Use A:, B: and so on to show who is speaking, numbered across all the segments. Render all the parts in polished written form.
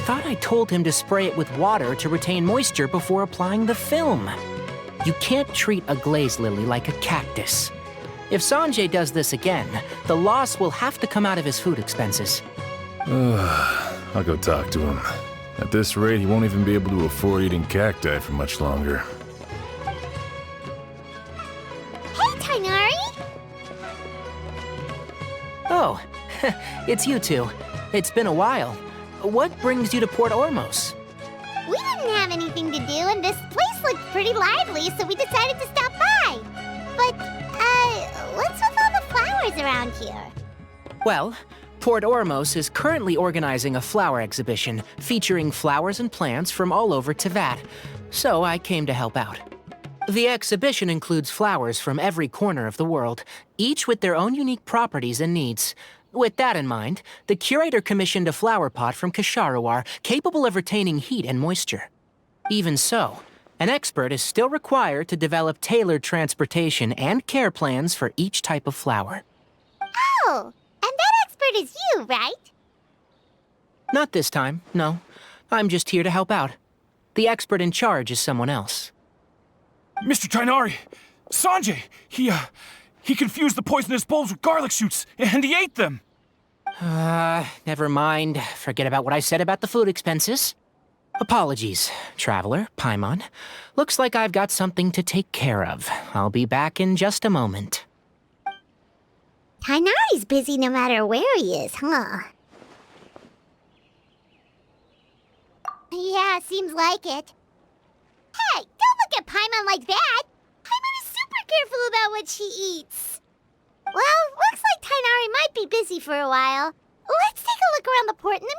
A: thought I told him to spray it with water to retain moisture before applying the film. You can't treat a glaze lily like a cactus. If Sanjay does this again, the loss will have to come out of his food expenses.
B: I'll go talk to him. At this rate, he won't even be able to afford eating cacti for much longer.
C: Hey, Tainari!
A: Oh, it's you two. It's been a while. What brings you to Port Ormos?
C: We didn't have anything to do, and this place looked pretty lively, so we decided to stop by. But, what's with all the flowers around here?
A: Well, Port Ormos is currently organizing a flower exhibition featuring flowers and plants from all over Teyvat, so I came to help out. The exhibition includes flowers from every corner of the world, each with their own unique properties and needs. With that in mind, the curator commissioned a flower pot from Kasharawar capable of retaining heat and moisture. Even so, an expert is still required to develop tailored transportation and care plans for each type of flower.
C: Oh, and that expert is you, right?
A: Not this time, no. I'm just here to help out. The expert in charge is someone else.
D: Mr. Tainari! Sanjay! He confused the poisonous bulbs with garlic shoots, and he ate them!
A: Never mind. Forget about what I said about the food expenses. Apologies, Traveler, Paimon. Looks like I've got something to take care of. I'll be back in just a moment.
C: Tainari's busy no matter where he is, huh? Yeah, seems like it. Hey, don't look at Paimon like that! Paimon is super careful about what she eats. Well, looks like Tainari might be busy for a while. Let's take a look around the port in the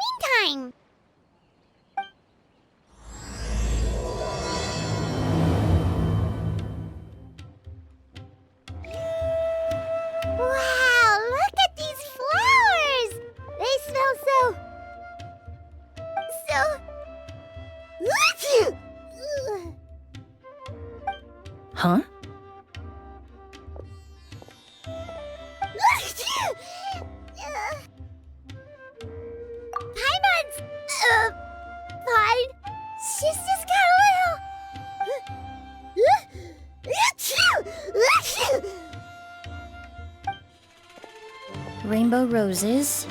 C: meantime. Wow, look at these flowers! They smell so...
E: Huh?
C: Paimon's... fine. She's just got a little...
E: Rainbow roses,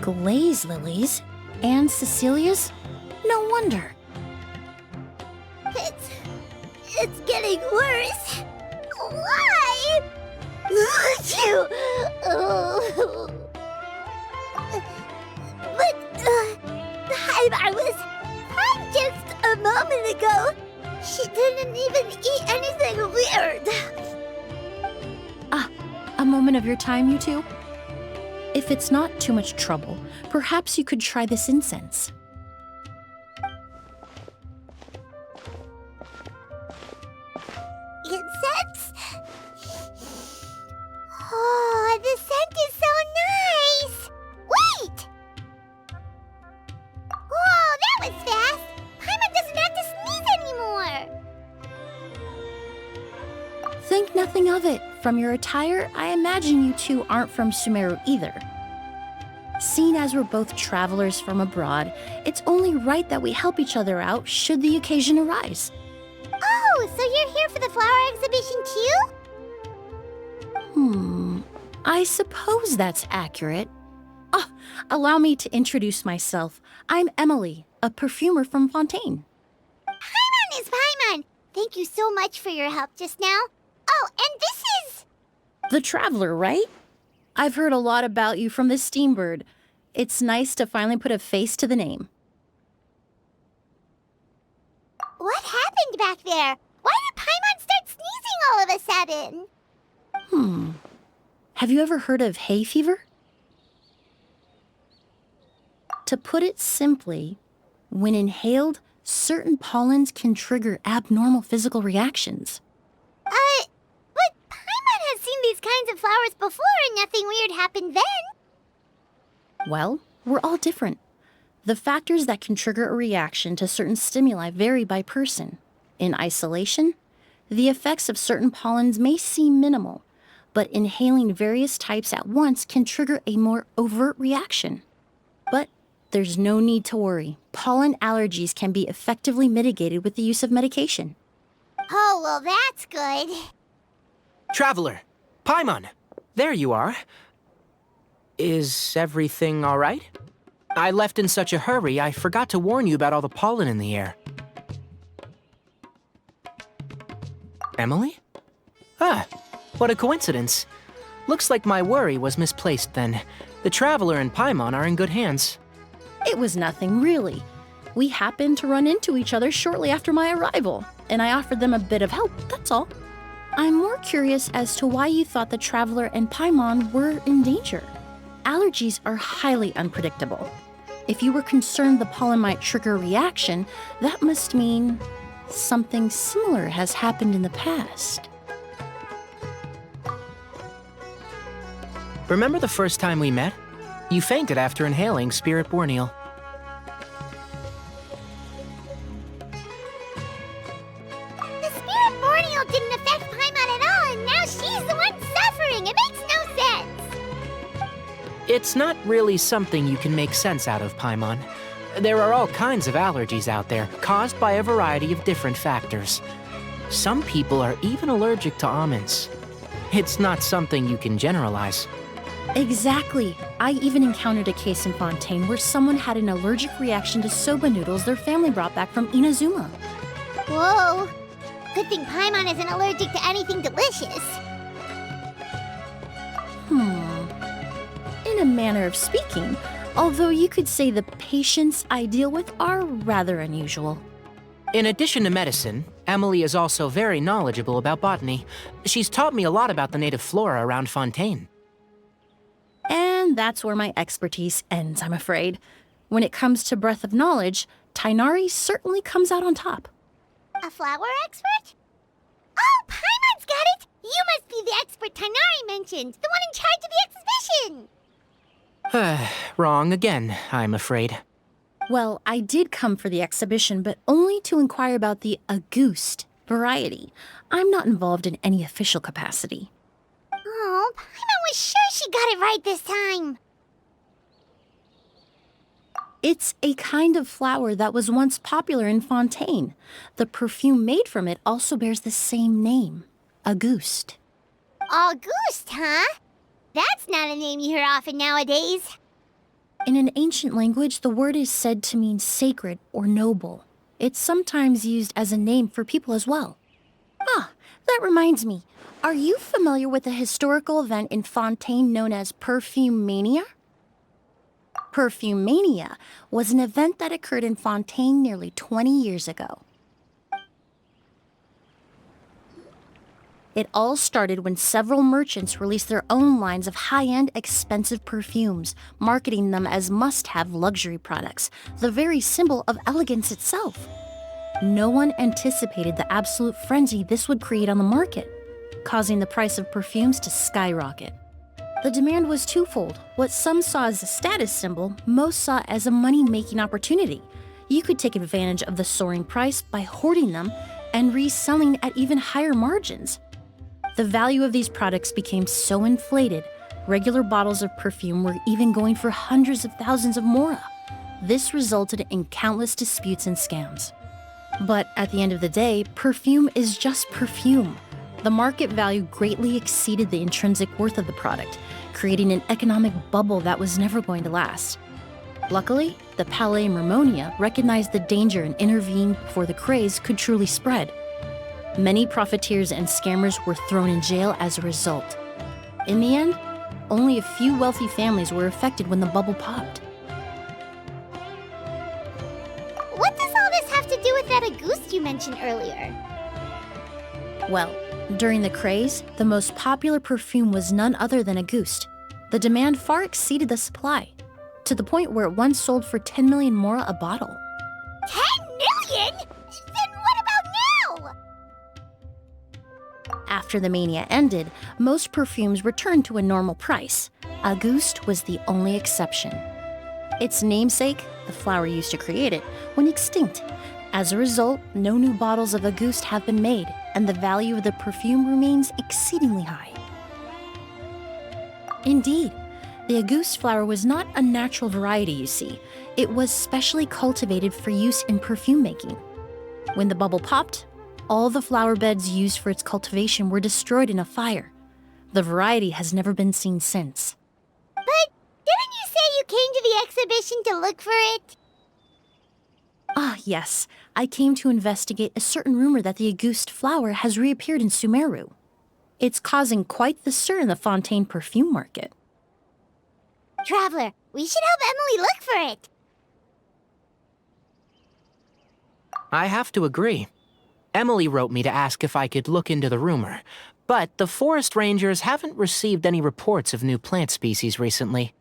E: glaze lilies, and Cecilia's? No wonder.
C: It's getting worse. Why? But the hive was fine just a moment ago. She didn't even eat anything weird.
E: Ah, a moment of your time, you two? If it's not too much trouble, perhaps you could try this incense.
C: Incense? Oh, the scent is so nice! Wait! Whoa, that was fast! Paimon doesn't have to sneeze anymore!
E: Think nothing of it. From your attire, I imagine you two aren't from Sumeru either. Seeing as we're both travelers from abroad, it's only right that we help each other out should the occasion arise.
C: Oh, so you're here for the flower exhibition too?
E: I suppose that's accurate. Oh, allow me to introduce myself. I'm Emilie, a perfumer from Fontaine.
C: Paimon is Paimon! Thank you so much for your help just now. Oh, and this is...
E: The Traveler, right? I've heard a lot about you from the Steambird. It's nice to finally put a face to the name.
C: What happened back there? Why did Paimon start sneezing all of a sudden?
E: Have you ever heard of hay fever? To put it simply, when inhaled, certain pollens can trigger abnormal physical reactions.
C: But Paimon has seen these kinds of flowers before and nothing weird happened then.
E: Well, we're all different. The factors that can trigger a reaction to certain stimuli vary by person. In isolation, the effects of certain pollens may seem minimal, but inhaling various types at once can trigger a more overt reaction. But There's no need to worry. Pollen allergies can be effectively mitigated with the use of medication.
C: Oh, well, that's good.
A: Traveler, Paimon, there you are. Is everything all right? I left in such a hurry, I forgot to warn you about all the pollen in the air. Emilie? Ah, what a coincidence. Looks like my worry was misplaced then. The Traveler and Paimon are in good hands.
E: It was nothing, really. We happened to run into each other shortly after my arrival, and I offered them a bit of help, that's all. I'm more curious as to why you thought the Traveler and Paimon were in danger. Allergies are highly unpredictable. If you were concerned the pollen might trigger a reaction, that must mean something similar has happened in the past.
A: Remember the first time we met? You fainted after inhaling Spirit Borneal.
C: The Spirit Borneal didn't affect Paimon at all, and now she's the one suffering. It makes no sense.
A: It's not really something you can make sense out of, Paimon. There are all kinds of allergies out there, caused by a variety of different factors. Some people are even allergic to almonds. It's not something you can generalize.
E: Exactly. I even encountered a case in Fontaine where someone had an allergic reaction to soba noodles their family brought back from Inazuma.
C: Whoa. Good thing Paimon isn't allergic to anything delicious.
E: In a manner of speaking, although you could say the patients I deal with are rather unusual.
A: In addition to medicine, Emilie is also very knowledgeable about botany. She's taught me a lot about the native flora around Fontaine.
E: And that's where my expertise ends, I'm afraid. When it comes to breadth of knowledge, Tighnari certainly comes out on top.
C: A flower expert? Oh, Paimon's got it! You must be the expert Tighnari mentioned, the one in charge of the exhibition!
A: Wrong again, I'm afraid.
E: Well, I did come for the exhibition, but only to inquire about the Auguste variety. I'm not involved in any official capacity.
C: Oh, Paimon was sure she got it right this time.
E: It's a kind of flower that was once popular in Fontaine. The perfume made from it also bears the same name, Auguste.
C: Auguste, huh? That's not a name you hear often nowadays.
E: In an ancient language, the word is said to mean sacred or noble. It's sometimes used as a name for people as well. Ah, that reminds me. Are you familiar with a historical event in Fontaine known as Perfume Mania? Perfume Mania was an event that occurred in Fontaine nearly 20 years ago. It all started when several merchants released their own lines of high-end, expensive perfumes, marketing them as must-have luxury products, the very symbol of elegance itself. No one anticipated the absolute frenzy this would create on the market, causing the price of perfumes to skyrocket. The demand was twofold. What some saw as a status symbol, most saw as a money-making opportunity. You could take advantage of the soaring price by hoarding them and reselling at even higher margins. The value of these products became so inflated, regular bottles of perfume were even going for hundreds of thousands of mora. This resulted in countless disputes and scams. But at the end of the day, perfume is just perfume. The market value greatly exceeded the intrinsic worth of the product, creating an economic bubble that was never going to last. Luckily, the Palais Mermonia recognized the danger and intervened before the craze could truly spread. Many profiteers and scammers were thrown in jail as a result. In the end, only a few wealthy families were affected when the bubble popped.
C: What does all this have to do with that Auguste you mentioned earlier?
E: Well, during the craze, the most popular perfume was none other than Auguste. The demand far exceeded the supply, to the point where it once sold for 10 million mora a bottle.
C: 10 million? Then what about now?
E: After the mania ended, most perfumes returned to a normal price. Auguste was the only exception. Its namesake, the flower used to create it, went extinct. As a result, no new bottles of Auguste have been made, and the value of the perfume remains exceedingly high. Indeed, The Auguste flower was not a natural variety, you see. It was specially cultivated for use in perfume making. When the bubble popped, all the flower beds used for its cultivation were destroyed in a fire. The variety has never been seen since.
C: But didn't you say you came to the exhibition to look for it?
E: Ah, yes. I came to investigate a certain rumor that the Auguste flower has reappeared in Sumeru. It's causing quite the stir in the Fontaine perfume market.
C: Traveler, we should help Emilie look for it.
A: I have to agree. Emilie wrote me to ask if I could look into the rumor, but the forest rangers haven't received any reports of new plant species recently.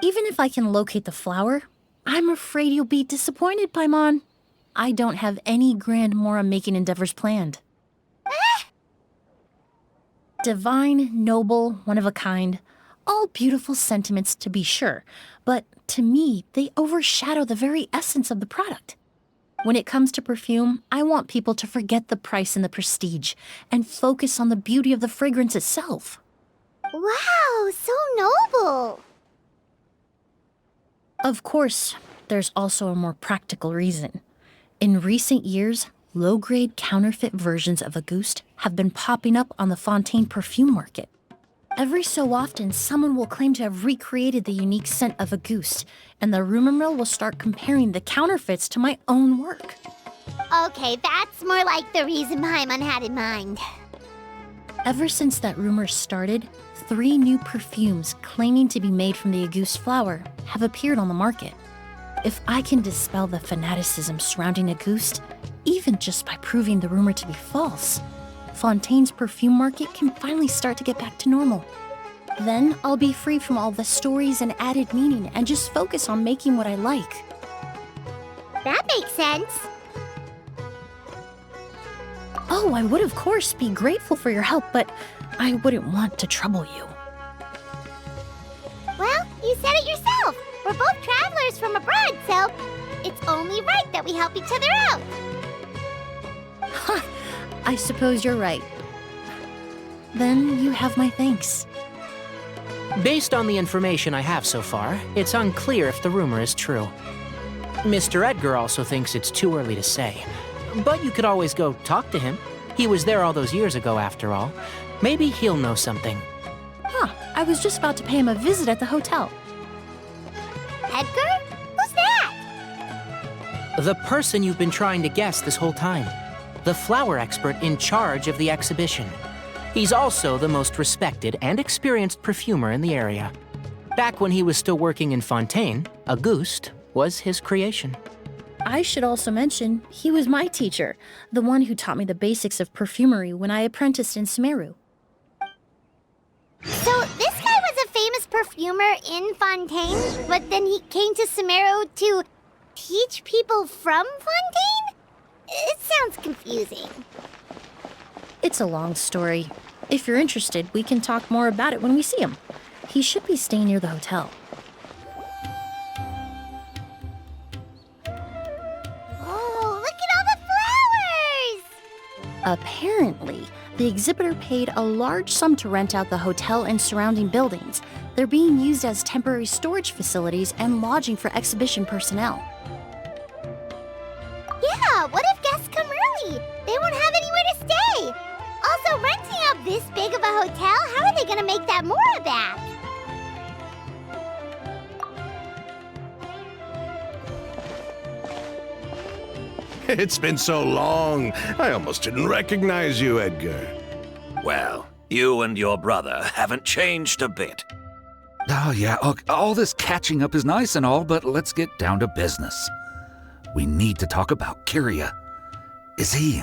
E: Even if I can locate the flower, I'm afraid you'll be disappointed, Paimon. I don't have any grand Mora-making endeavors planned. Divine, noble, one of a kind. All beautiful sentiments to be sure, but to me, they overshadow the very essence of the product. When it comes to perfume, I want people to forget the price and the prestige and focus on the beauty of the fragrance itself.
C: Wow, so noble.
E: Of course, there's also a more practical reason. In recent years, low-grade counterfeit versions of Auguste have been popping up on the Fontaine perfume market. Every so often, someone will claim to have recreated the unique scent of Auguste, and the rumor mill will start comparing the counterfeits to my own work.
C: Okay, that's more like the reason Paimon had in mind.
E: Ever since that rumor started, 3 new perfumes claiming to be made from the Auguste flower have appeared on the market. If I can dispel the fanaticism surrounding Auguste, even just by proving the rumor to be false, Fontaine's perfume market can finally start to get back to normal. Then I'll be free from all the stories and added meaning and just focus on making what I like.
C: That makes sense.
E: Oh, I would of course be grateful for your help, but I wouldn't want to trouble you.
C: Well, you said it yourself. We're both travelers from abroad, so it's only right that we help each other out.
E: Huh, I suppose you're right. Then you have my thanks.
A: Based on the information I have so far, it's unclear if the rumor is true. Mr. Edgar also thinks it's too early to say. But you could always go talk to him. He was there all those years ago, after all. Maybe he'll know something.
E: Huh, I was just about to pay him a visit at the hotel.
C: Edgar? Who's that?
A: The person you've been trying to guess this whole time. The flower expert in charge of the exhibition. He's also the most respected and experienced perfumer in the area. Back when he was still working in Fontaine, Auguste was his creation.
E: I should also mention, he was my teacher, the one who taught me the basics of perfumery when I apprenticed in Sumeru.
C: So this guy was a famous perfumer in Fontaine, but then he came to Sumeru to teach people from Fontaine? It sounds confusing.
E: It's a long story. If you're interested, we can talk more about it when we see him. He should be staying near the hotel.
C: Oh, look at all the flowers!
E: Apparently, the exhibitor paid a large sum to rent out the hotel and surrounding buildings. They're being used as temporary storage facilities and lodging for exhibition personnel.
C: Yeah, what if guests come early? They won't have anywhere to stay. Also, renting out this big of a hotel, how are they gonna make that Mora back?
F: It's been so long, I almost didn't recognize you, Edgar.
G: Well, you and your brother haven't changed a bit.
H: Oh, yeah, all this catching up is nice and all, but let's get down to business. We need to talk about Kyria. Is he?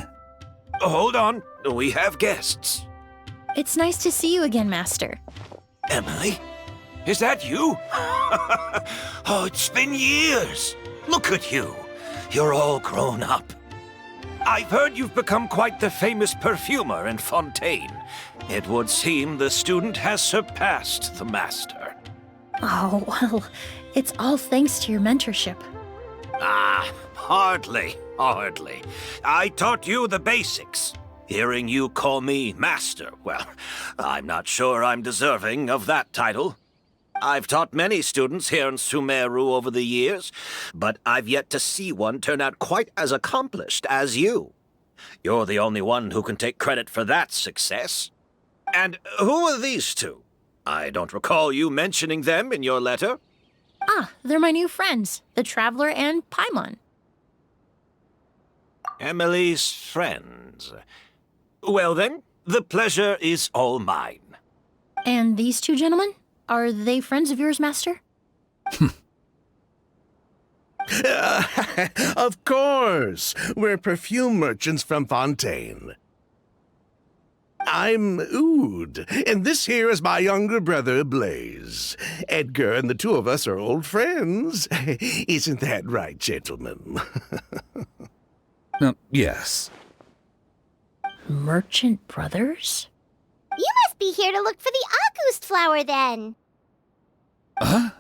G: Hold on, we have guests.
E: It's nice to see you again, Master.
G: Emilie? Is that you? Oh, it's been years. Look at you. You're all grown up. I've heard you've become quite the famous perfumer in Fontaine. It would seem the student has surpassed the master.
E: Oh, well, it's all thanks to your mentorship.
G: Ah, hardly. I taught you the basics. Hearing you call me master, well, I'm not sure I'm deserving of that title. I've taught many students here in Sumeru over the years, but I've yet to see one turn out quite as accomplished as you. You're the only one who can take credit for that success. And who are these two? I don't recall you mentioning them in your letter.
E: Ah, they're my new friends, the Traveler and Paimon.
G: Emilie's friends. Well then, the pleasure is all mine.
E: And these two gentlemen? Are they friends of yours, Master?
F: Of course! We're perfume merchants from Fontaine. I'm Oud, and this here is my younger brother, Blaze. Edgar and the two of us are old friends. Isn't that right, gentlemen?
H: Yes.
E: Merchant brothers?
C: You must be here to look for the August flower, then.
H: Huh?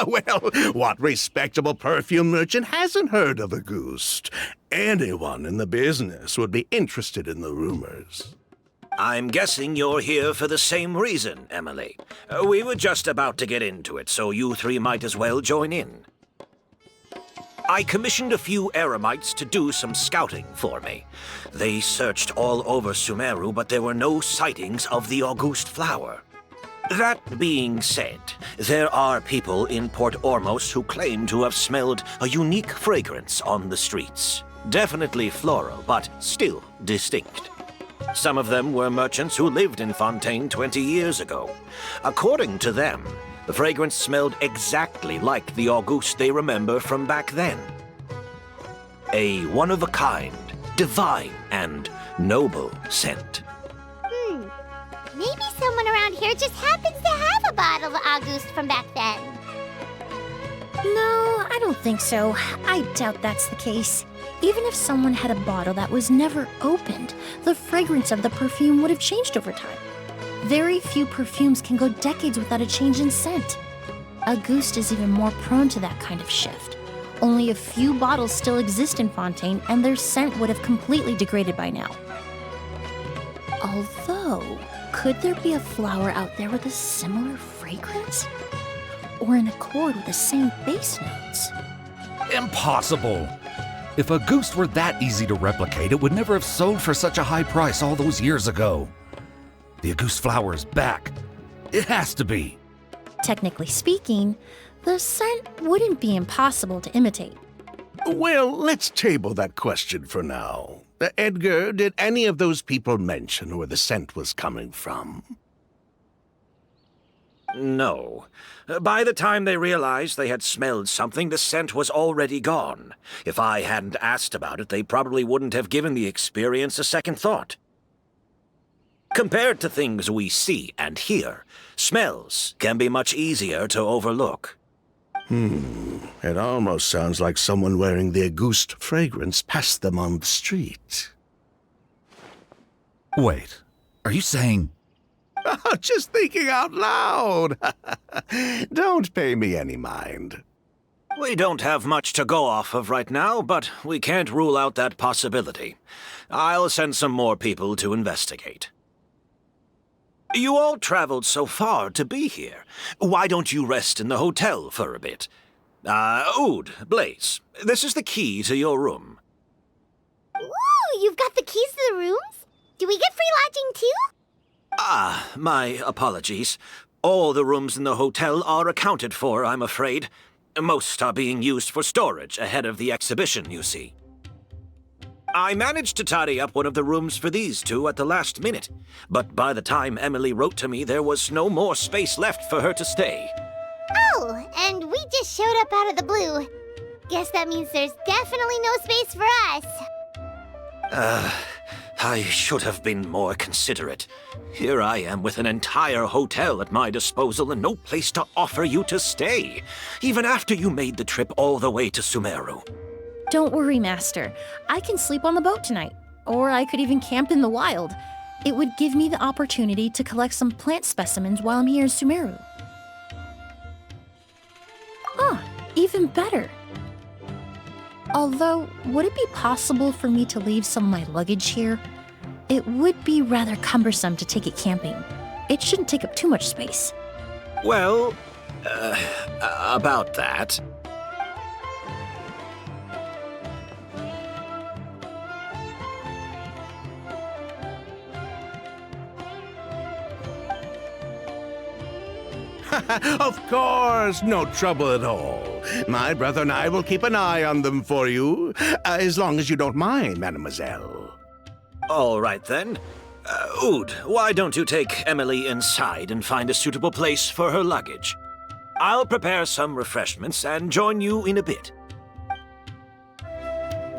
F: Well, what respectable perfume merchant hasn't heard of Auguste? Anyone in the business would be interested in the rumors.
G: I'm guessing you're here for the same reason, Emilie. We were just about to get into it, so you three might as well join in. I commissioned a few eremites to do some scouting for me. They searched all over Sumeru, but there were no sightings of the Auguste flower. That being said, there are people in Port Ormos who claim to have smelled a unique fragrance on the streets. Definitely floral, but still distinct. Some of them were merchants who lived in Fontaine 20 years ago. According to them, the fragrance smelled exactly like the Auguste they remember from back then. A one-of-a-kind, divine, and noble scent.
C: Maybe someone around here just happens to have a bottle of August from back then.
E: No, I don't think so. I doubt that's the case. Even if someone had a bottle that was never opened, the fragrance of the perfume would have changed over time. Very few perfumes can go decades without a change in scent. Auguste is even more prone to that kind of shift. Only a few bottles still exist in Fontaine, and their scent would have completely degraded by now. Although, could there be a flower out there with a similar fragrance? Or in accord with the same base notes?
H: Impossible! If Auguste were that easy to replicate, it would never have sold for such a high price all those years ago. The Auguste flower is back. It has to be.
E: Technically speaking, the scent wouldn't be impossible to imitate.
F: Well, let's table that question for now. Edgar, did any of those people mention where the scent was coming from?
G: No. By the time they realized they had smelled something, the scent was already gone. If I hadn't asked about it, they probably wouldn't have given the experience a second thought. Compared to things we see and hear, smells can be much easier to overlook.
F: It almost sounds like someone wearing the Auguste fragrance passed them on the street.
H: Wait, are you saying...
F: Just thinking out loud. Don't pay me any mind.
G: We don't have much to go off of right now, but we can't rule out that possibility. I'll send some more people to investigate. You all traveled so far to be here. Why don't you rest in the hotel for a bit? Oud, Blaze, this is the key to your room.
C: Ooh, you've got the keys to the rooms? Do we get free lodging too?
G: My apologies. All the rooms in the hotel are accounted for, I'm afraid. Most are being used for storage ahead of the exhibition, you see. I managed to tidy up one of the rooms for these two at the last minute, but by the time Emilie wrote to me, there was no more space left for her to stay.
C: Oh, and we just showed up out of the blue. Guess that means there's definitely no space for us.
G: I should have been more considerate. Here I am with an entire hotel at my disposal and no place to offer you to stay, even after you made the trip all the way to Sumeru.
E: Don't worry, Master. I can sleep on the boat tonight. Or I could even camp in the wild. It would give me the opportunity to collect some plant specimens while I'm here in Sumeru. Even better. Although, would it be possible for me to leave some of my luggage here? It would be rather cumbersome to take it camping. It shouldn't take up too much space.
I: Well, about that.
F: Of course, no trouble at all. My brother and I will keep an eye on them for you, as long as you don't mind, mademoiselle.
I: All right then. Oud, why don't you take Emilie inside and find a suitable place for her luggage? I'll prepare some refreshments and join you in a bit.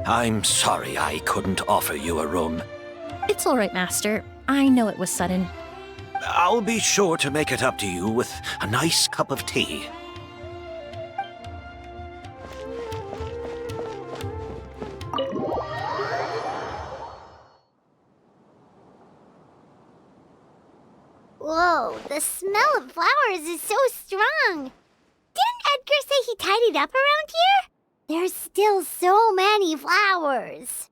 I: I'm sorry I couldn't offer you a room.
E: It's all right, Master. I know it was sudden.
I: I'll be sure to make it up to you with a nice cup of tea.
C: Whoa, the smell of flowers is so strong. Didn't Edgar say he tidied up around here? There's still so many flowers.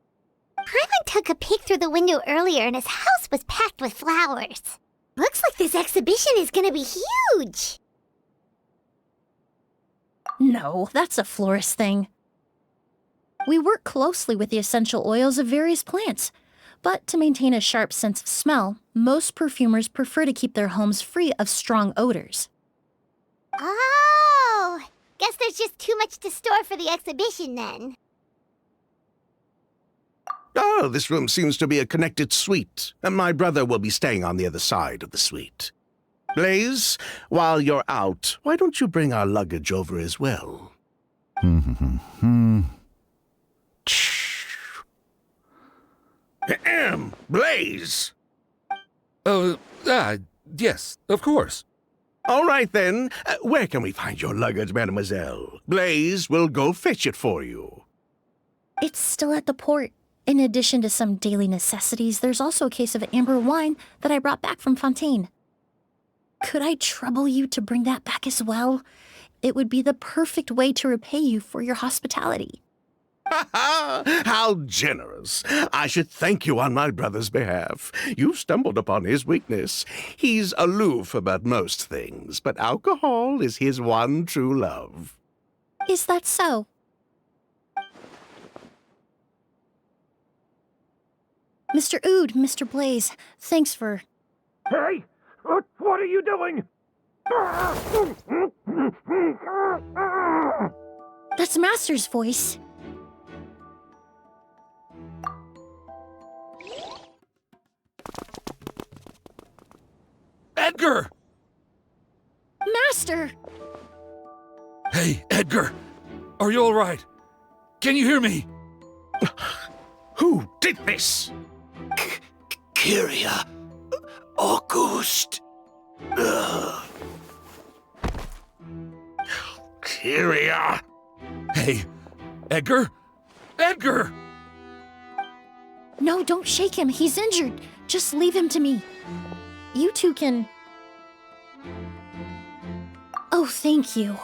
C: Paimon took a peek through the window earlier and his house was packed with flowers. Looks like this exhibition is gonna be huge.
E: No, that's a florist thing. We work closely with the essential oils of various plants, but to maintain a sharp sense of smell, most perfumers prefer to keep their homes free of strong odors.
C: Oh, guess there's just too much to store for the exhibition then.
F: Oh, this room seems to be a connected suite, and my brother will be staying on the other side of the suite. Blaze, while you're out, why don't you bring our luggage over as well? Ahem, Blaze!
H: Yes, of course.
F: All right then, where can we find your luggage, mademoiselle? Blaze will go fetch it for you.
E: It's still at the port. In addition to some daily necessities, there's also a case of amber wine that I brought back from Fontaine. Could I trouble you to bring that back as well? It would be the perfect way to repay you for your hospitality.
F: Ha ha! How generous! I should thank you on my brother's behalf. You stumbled upon his weakness. He's aloof about most things, but alcohol is his one true love.
E: Is that so? Mr. Oud, Mr. Blaze, thanks for...
G: Hey! What are you doing?
E: That's Master's voice.
H: Edgar!
E: Master!
H: Hey, Edgar! Are you all right? Can you hear me?
F: Who did this?
G: Kyria. August.
F: Kyria!
H: Hey, Edgar? Edgar!
E: No, don't shake him. He's injured. Just leave him to me. You two can... Oh, thank you.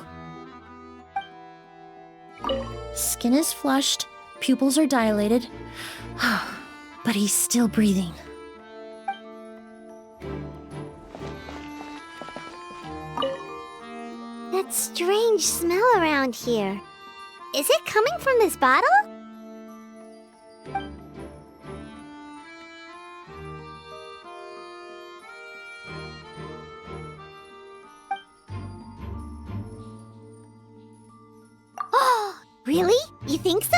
E: Skin is flushed, pupils are dilated, but he's still breathing.
C: That strange smell around here. Is it coming from this bottle? Oh, really? You think so?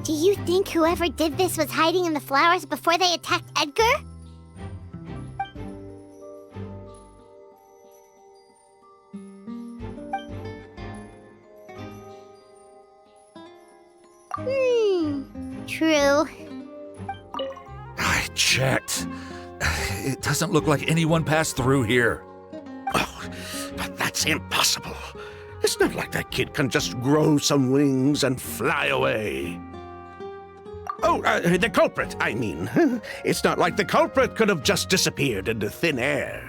C: Do you think whoever did this was hiding in the flowers before they attacked Edgar? True.
H: I checked. It doesn't look like anyone passed through here.
F: Oh, but that's impossible. It's not like that kid can just grow some wings and fly away. Oh, the culprit, I mean. It's not like the culprit could have just disappeared into thin air.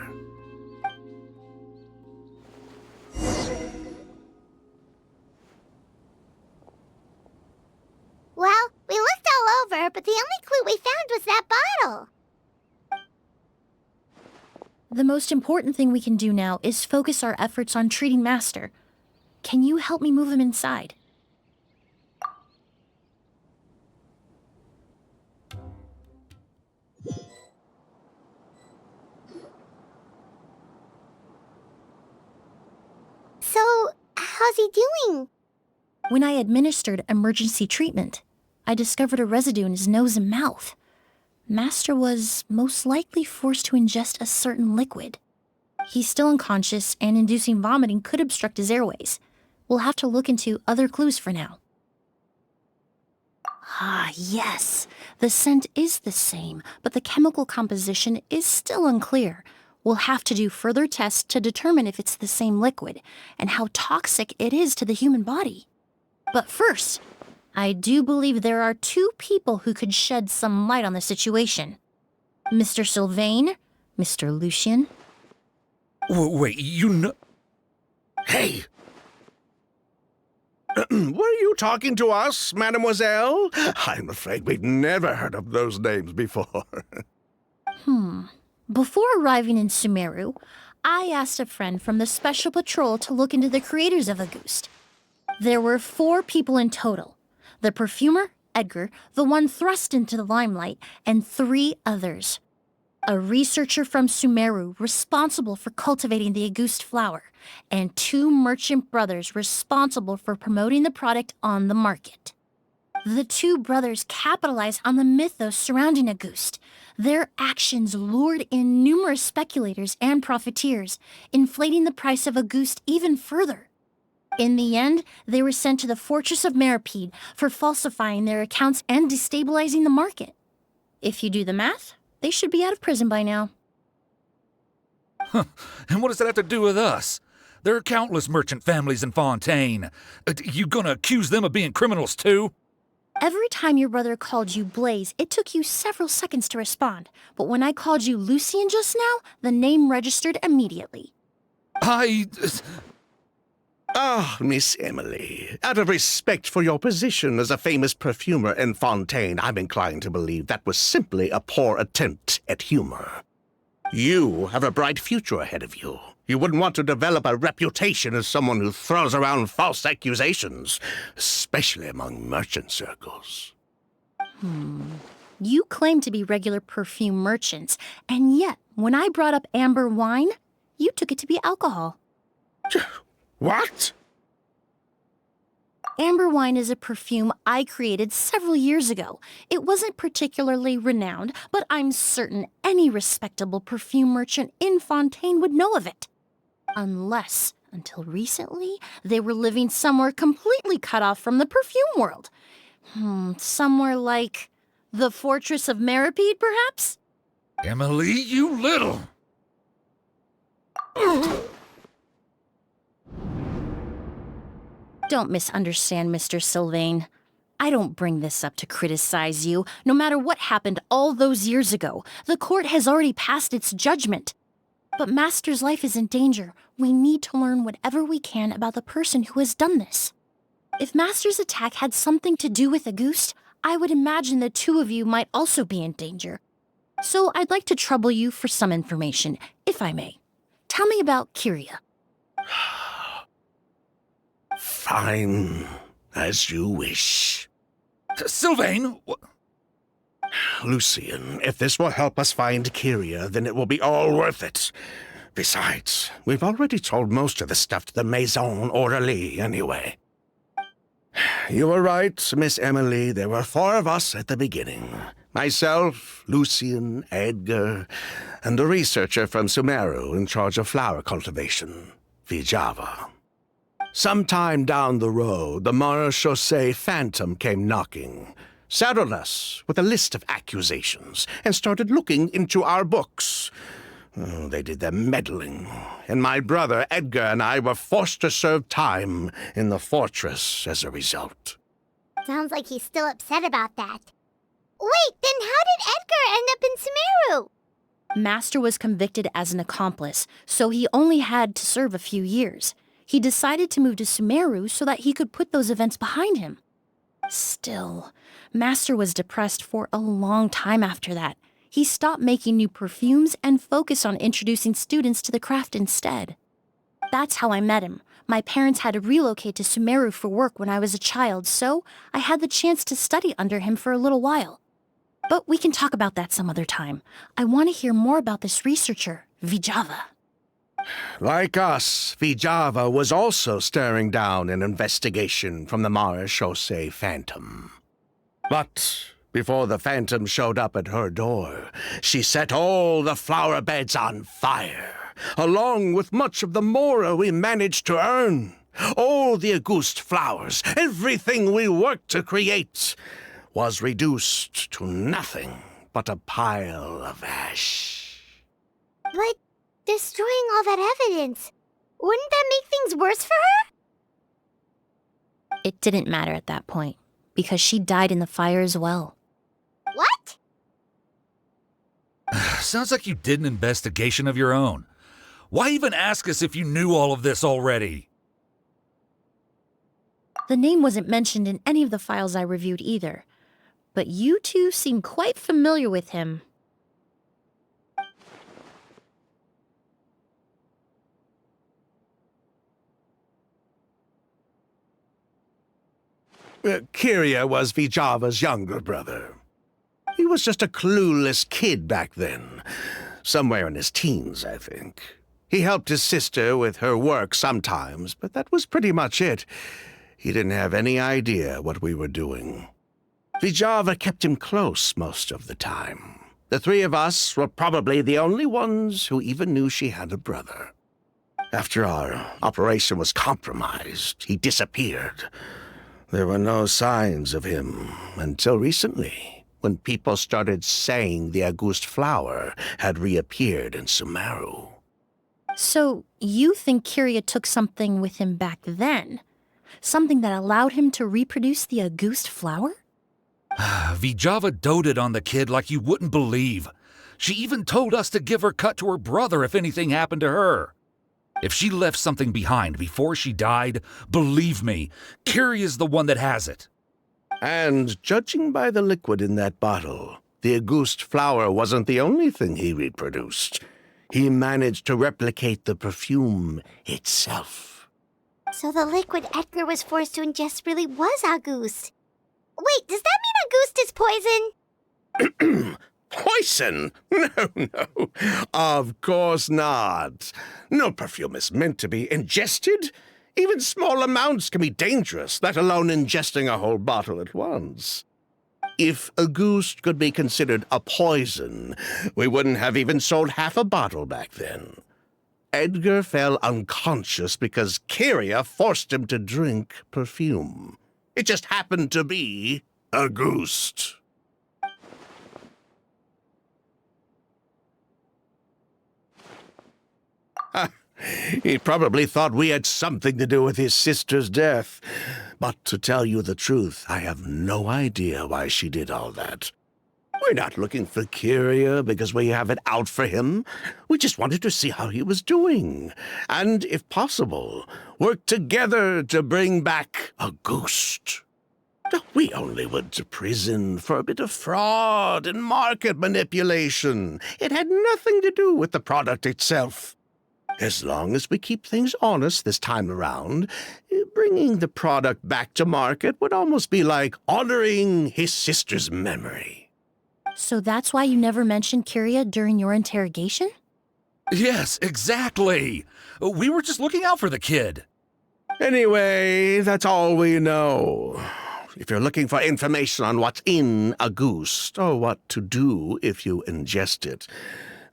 C: only clue we found was that bottle.
E: The most important thing we can do now is focus our efforts on treating Master. Can you help me move him inside?
C: So, how's he doing?
E: When I administered emergency treatment, I discovered a residue in his nose and mouth. Master was most likely forced to ingest a certain liquid. He's still unconscious, and inducing vomiting could obstruct his airways. We'll have to look into other clues for now. Ah, yes. The scent is the same, but the chemical composition is still unclear. We'll have to do further tests to determine if it's the same liquid, and how toxic it is to the human body. But first, I do believe there are two people who could shed some light on the situation. Mr. Sylvain, Mr. Lucien.
H: Wait, you know...
F: Hey! Were you talking to us, mademoiselle? I'm afraid we've never heard of those names before.
E: Before arriving in Sumeru, I asked a friend from the Special Patrol to look into the creators of Auguste. There were 4 people in total. The perfumer, Edgar, the one thrust into the limelight, and 3 others. A researcher from Sumeru responsible for cultivating the Auguste flower, and 2 merchant brothers responsible for promoting the product on the market. The 2 brothers capitalized on the mythos surrounding Auguste. Their actions lured in numerous speculators and profiteers, inflating the price of Auguste even further. In the end, they were sent to the Fortress of Meripede for falsifying their accounts and destabilizing the market. If you do the math, they should be out of prison by now.
H: And what does that have to do with us? There are countless merchant families in Fontaine. You gonna accuse them of being criminals too?
E: Every time your brother called you Blaze, it took you several seconds to respond. But when I called you Lucien just now, the name registered immediately.
F: Ah, Miss Emilie, out of respect for your position as a famous perfumer in Fontaine, I'm inclined to believe that was simply a poor attempt at humor. You have a bright future ahead of you. You wouldn't want to develop a reputation as someone who throws around false accusations, especially among merchant circles.
E: You claim to be regular perfume merchants, and yet, when I brought up amber wine, you took it to be alcohol.
F: What?
E: Amber wine is a perfume I created several years ago. It wasn't particularly renowned, but I'm certain any respectable perfume merchant in Fontaine would know of it. Unless, until recently, they were living somewhere completely cut off from the perfume world. Somewhere like the Fortress of Meripede, perhaps?
H: Emilie, you little...
E: Don't misunderstand, Mr. Sylvain. I don't bring this up to criticize you. No matter what happened all those years ago, the court has already passed its judgment. But Master's life is in danger. We need to learn whatever we can about the person who has done this. If Master's attack had something to do with Auguste, I would imagine the 2 of you might also be in danger. So I'd like to trouble you for some information, if I may. Tell me about Kyria.
F: Fine, as you wish.
H: Sylvain!
F: Lucien, if this will help us find Kyria, then it will be all worth it. Besides, we've already told most of the stuff to the Maison Orderly anyway. You were right, Miss Emilie. There were 4 of us at the beginning. Myself, Lucien, Edgar, and a researcher from Sumeru in charge of flower cultivation, Vijava. Sometime down the road, the Marechaussee Phantom came knocking, saddled us with a list of accusations, and started looking into our books. They did their meddling, and my brother Edgar and I were forced to serve time in the fortress as a result.
C: Sounds like he's still upset about that. Wait, then how did Edgar end up in Sumeru?
E: Master was convicted as an accomplice, so he only had to serve a few years. He decided to move to Sumeru so that he could put those events behind him. Still, Master was depressed for a long time after that. He stopped making new perfumes and focused on introducing students to the craft instead. That's how I met him. My parents had to relocate to Sumeru for work when I was a child, so I had the chance to study under him for a little while. But we can talk about that some other time. I want to hear more about this researcher, Vijava.
F: Like us, Vijava was also staring down an investigation from the Marechaussee Phantom. But before the Phantom showed up at her door, she set all the flower beds on fire, along with much of the mora we managed to earn. All the Auguste flowers, everything we worked to create, was reduced to nothing but a pile of ash.
C: But destroying all that evidence, wouldn't that make things worse for her?
E: It didn't matter at that point, because she died in the fire as well.
C: What?
H: Sounds like you did an investigation of your own. Why even ask us if you knew all of this already?
E: The name wasn't mentioned in any of the files I reviewed either, but you two seem quite familiar with him.
F: Kyria was Vijava's younger brother. He was just a clueless kid back then. Somewhere in his teens, I think. He helped his sister with her work sometimes, but that was pretty much it. He didn't have any idea what we were doing. Vijava kept him close most of the time. The three of us were probably the only ones who even knew she had a brother. After our operation was compromised, he disappeared. There were no signs of him until recently, when people started saying the Auguste flower had reappeared in Sumeru.
E: So, you think Kyria took something with him back then? Something that allowed him to reproduce the Auguste flower?
H: Vijava doted on the kid like you wouldn't believe. She even told us to give her cut to her brother if anything happened to her. If she left something behind before she died, believe me, Kyria's the one that has it.
F: And judging by the liquid in that bottle, the Auguste flower wasn't the only thing he reproduced. He managed to replicate the perfume itself.
C: So the liquid Edgar was forced to ingest really was Auguste. Wait, does that mean Auguste is poison?
F: Poison? No. Of course not. No perfume is meant to be ingested. Even small amounts can be dangerous, let alone ingesting a whole bottle at once. If Auguste could be considered a poison, we wouldn't have even sold half a bottle back then. Edgar fell unconscious because Kyria forced him to drink perfume. It just happened to be Auguste. He probably thought we had something to do with his sister's death. But to tell you the truth, I have no idea why she did all that. We're not looking for Kyria because we have it out for him. We just wanted to see how he was doing. And, if possible, work together to bring back Auguste. We only went to prison for a bit of fraud and market manipulation. It had nothing to do with the product itself. As long as we keep things honest this time around, bringing the product back to market would almost be like honoring his sister's memory.
E: So that's why you never mentioned Kyria during your interrogation?
H: Yes, exactly. We were just looking out for the kid.
F: Anyway, that's all we know. If you're looking for information on what's in Auguste, or what to do if you ingest it,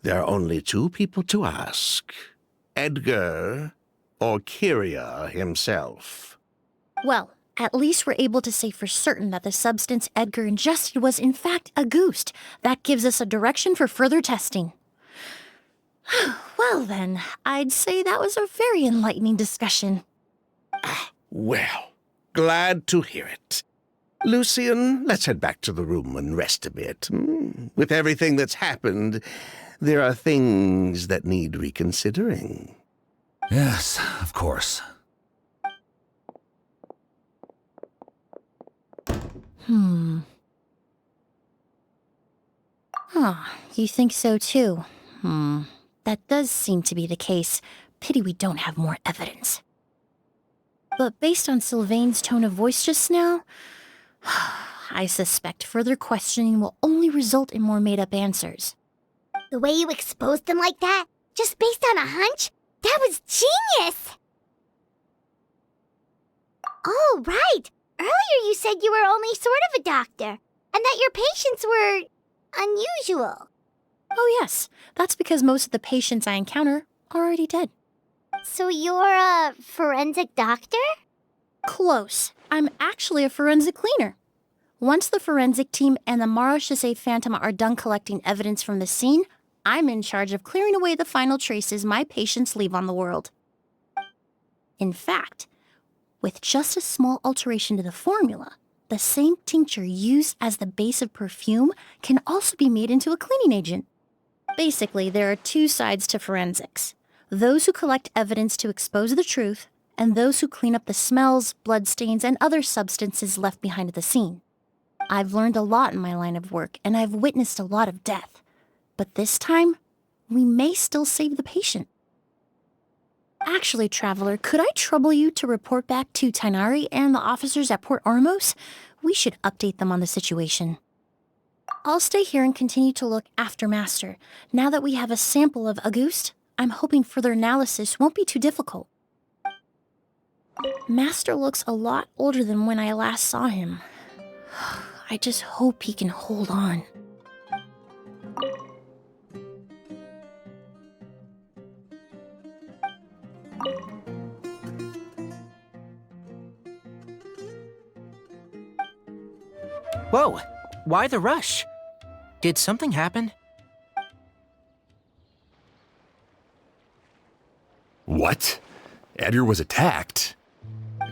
F: there are only two people to ask. Edgar or Kyria himself.
E: Well, at least we're able to say for certain that the substance Edgar ingested was in fact Auguste. That gives us a direction for further testing. Well then, I'd say that was a very enlightening discussion.
F: Well, glad to hear it. Lucian, let's head back to the room and rest a bit. With everything that's happened, there are things that need reconsidering.
H: Yes, of course.
E: You think so too? That does seem to be the case. Pity we don't have more evidence. But based on Sylvain's tone of voice just now, I suspect further questioning will only result in more made-up answers.
C: The way you exposed them like that, just based on a hunch, that was genius! Oh, right! Earlier you said you were only sort of a doctor, and that your patients were unusual.
E: Oh yes, that's because most of the patients I encounter are already dead.
C: So you're a forensic doctor?
E: Close. I'm actually a forensic cleaner. Once the forensic team and the Marechaussee Phantom are done collecting evidence from the scene, I'm in charge of clearing away the final traces my patients leave on the world. In fact, with just a small alteration to the formula, the same tincture used as the base of perfume can also be made into a cleaning agent. Basically, there are two sides to forensics. Those who collect evidence to expose the truth, and those who clean up the smells, bloodstains, and other substances left behind at the scene. I've learned a lot in my line of work, and I've witnessed a lot of death. But this time, we may still save the patient. Actually, Traveler, could I trouble you to report back to Tighnari and the officers at Port Ormos? We should update them on the situation. I'll stay here and continue to look after Master. Now that we have a sample of Auguste, I'm hoping further analysis won't be too difficult. Master looks a lot older than when I last saw him. I just hope he can hold on.
A: Whoa, why the rush? Did something happen?
B: What? Edgar was attacked?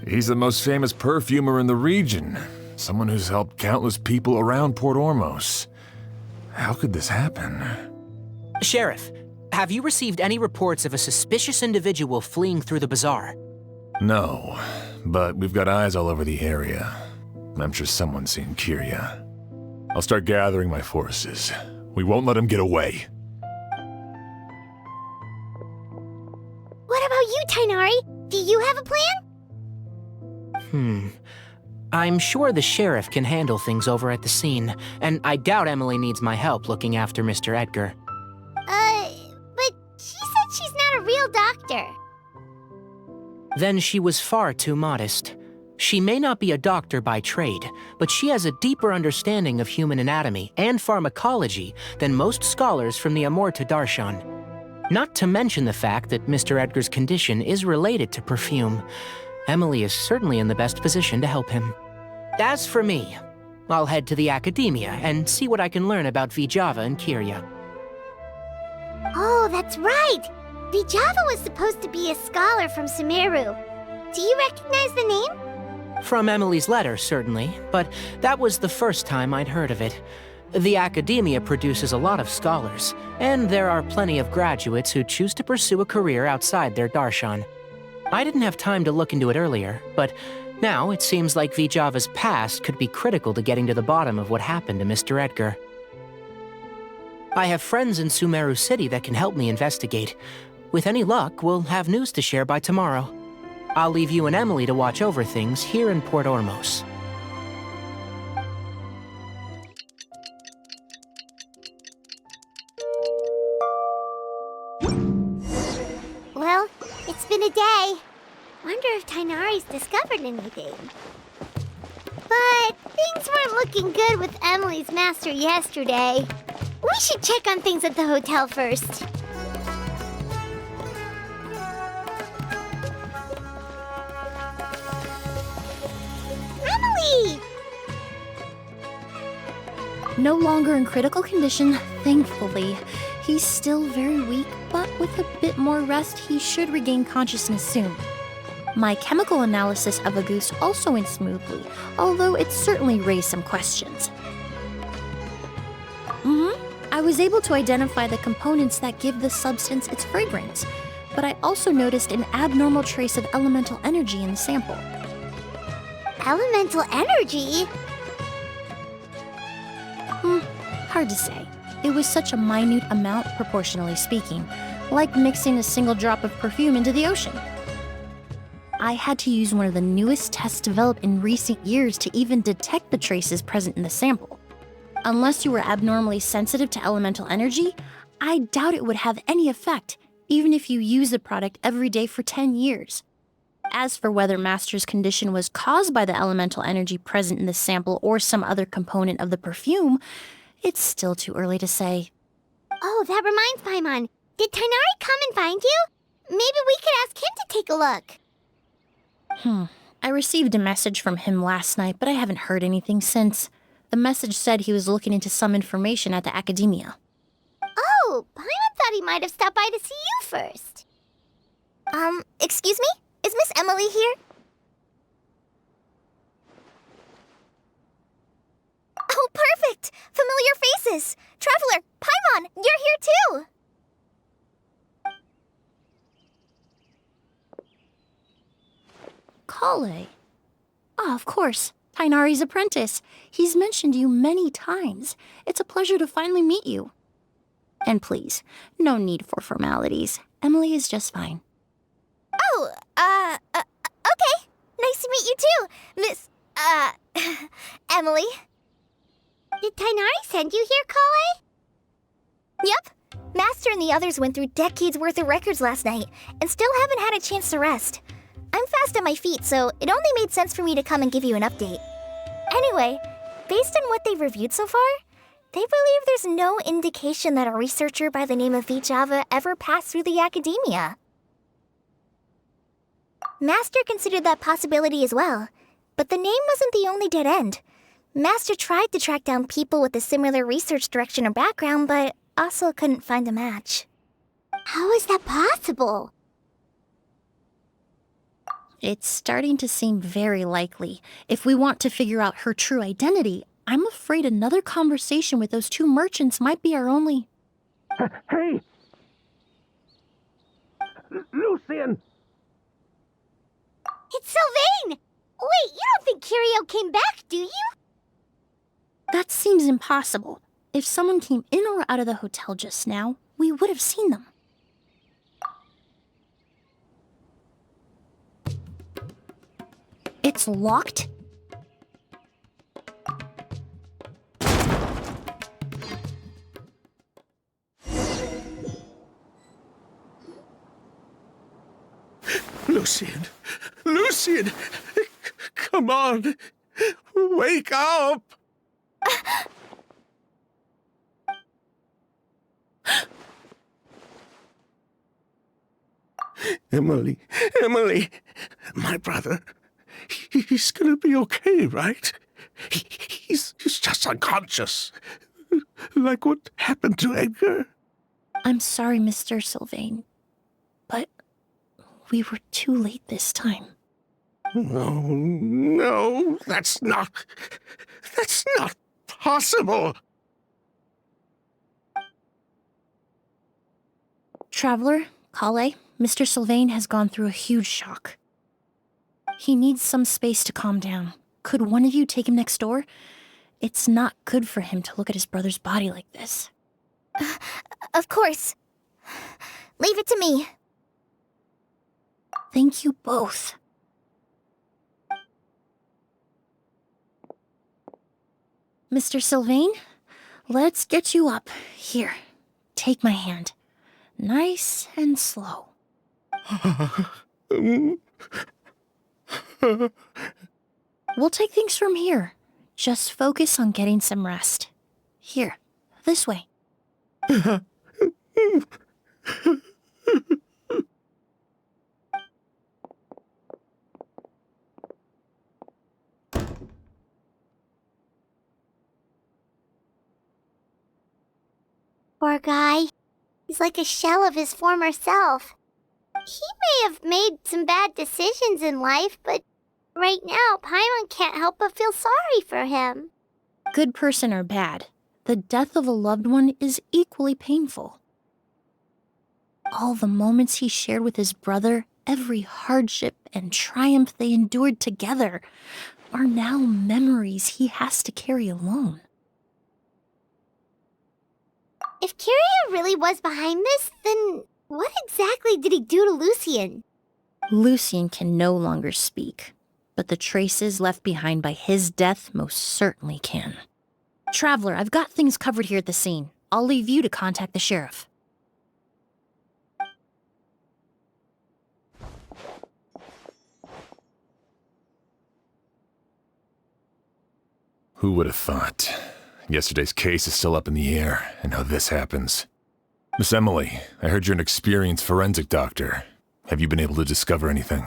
B: He's the most famous perfumer in the region. Someone who's helped countless people around Port Ormos. How could this happen?
A: Sheriff, have you received any reports of a suspicious individual fleeing through the bazaar?
B: No, but we've got eyes all over the area. I'm sure someone's seen Kyria. I'll start gathering my forces. We won't let him get away.
C: What about you, Tighnari? Do you have a plan?
A: I'm sure the sheriff can handle things over at the scene, and I doubt Emilie needs my help looking after Mr. Edgar.
C: But she said she's not a real doctor.
A: Then she was far too modest. She may not be a doctor by trade, but she has a deeper understanding of human anatomy and pharmacology than most scholars from the Amorta Darshan. Not to mention the fact that Mr. Edgar's condition is related to perfume. Emilie is certainly in the best position to help him. As for me, I'll head to the academia and see what I can learn about Vijava and Kyria.
C: Oh, that's right! Vijava was supposed to be a scholar from Sumeru. Do you recognize the name?
A: From Emilie's letter, certainly, but that was the first time I'd heard of it. The academia produces a lot of scholars, and there are plenty of graduates who choose to pursue a career outside their darshan. I didn't have time to look into it earlier, but now it seems like Vijava's past could be critical to getting to the bottom of what happened to Mr. Edgar. I have friends in Sumeru City that can help me investigate. With any luck, we'll have news to share by tomorrow. I'll leave you and Emilie to watch over things here in Port Ormos.
C: Well, it's been a day. Wonder if Tighnari's discovered anything. But things weren't looking good with Emilie's master yesterday. We should check on things at the hotel first. Emilie!
E: No longer in critical condition, thankfully. He's still very weak, but with a bit more rest, he should regain consciousness soon. My chemical analysis of Auguste also went smoothly, although it certainly raised some questions. I was able to identify the components that give the substance its fragrance, but I also noticed an abnormal trace of elemental energy in the sample.
C: Elemental energy?
E: Hard to say. It was such a minute amount, proportionally speaking, like mixing a single drop of perfume into the ocean. I had to use one of the newest tests developed in recent years to even detect the traces present in the sample. Unless you were abnormally sensitive to elemental energy, I doubt it would have any effect, even if you use the product every day for 10 years. As for whether Master's condition was caused by the elemental energy present in the sample or some other component of the perfume, it's still too early to say.
C: Oh, that reminds Paimon. Did Tighnari come and find you? Maybe we could ask him to take a look.
E: I received a message from him last night, but I haven't heard anything since. The message said he was looking into some information at the academia.
C: Oh, Paimon thought he might have stopped by to see you first. Excuse me? Is Miss Emilie here? Oh, perfect! Familiar faces! Traveler, Paimon, you're here too!
E: Kale. Ah, of course. Tighnari's apprentice. He's mentioned you many times. It's a pleasure to finally meet you. And please, no need for formalities. Emilie is just fine.
C: Oh, okay. Nice to meet you too, Miss, Emilie. Did Tighnari send you here, Kale? Yep. Master and the others went through decades worth of records last night, and still haven't had a chance to rest. I'm fast on my feet, so it only made sense for me to come and give you an update. Anyway, based on what they've reviewed so far, they believe there's no indication that a researcher by the name of Vijava ever passed through the academia. Master considered that possibility as well, but the name wasn't the only dead end. Master tried to track down people with a similar research direction or background, but also couldn't find a match. How is that possible?
E: It's starting to seem very likely. If we want to figure out her true identity, I'm afraid another conversation with those two merchants might be our only...
F: Hey! Lucian!
C: It's Sylvain! Wait, you don't think Kirio came back, do you?
E: That seems impossible. If someone came in or out of the hotel just now, we would have seen them. It's locked?
F: Lucian! Lucian! Come on! Wake up! Emilie! Emilie! My brother, he's gonna be okay, right? He's just unconscious. Like what happened to Edgar?
E: I'm sorry, Mr. Sylvain, but we were too late this time.
F: No, that's not possible.
E: Traveler, Kale, Mr. Sylvain has gone through a huge shock. He needs some space to calm down. Could one of you take him next door? It's not good for him to look at his brother's body like this.
C: Of course. Leave it to me.
E: Thank you both. Mr. Sylvain, let's get you up. Here, take my hand. Nice and slow. We'll take things from here. Just focus on getting some rest. Here, this way.
C: Poor guy. He's like a shell of his former self. He may have made some bad decisions in life, but right now, Paimon can't help but feel sorry for him.
E: Good person or bad, the death of a loved one is equally painful. All the moments he shared with his brother, every hardship and triumph they endured together, are now memories he has to carry alone.
C: If Kyria really was behind this, then what exactly did he do to Lucien?
E: Lucien can no longer speak, but the traces left behind by his death most certainly can. Traveler, I've got things covered here at the scene. I'll leave you to contact the sheriff.
B: Who would have thought? Yesterday's case is still up in the air, and now this happens. Miss Emilie, I heard you're an experienced forensic doctor. Have you been able to discover anything?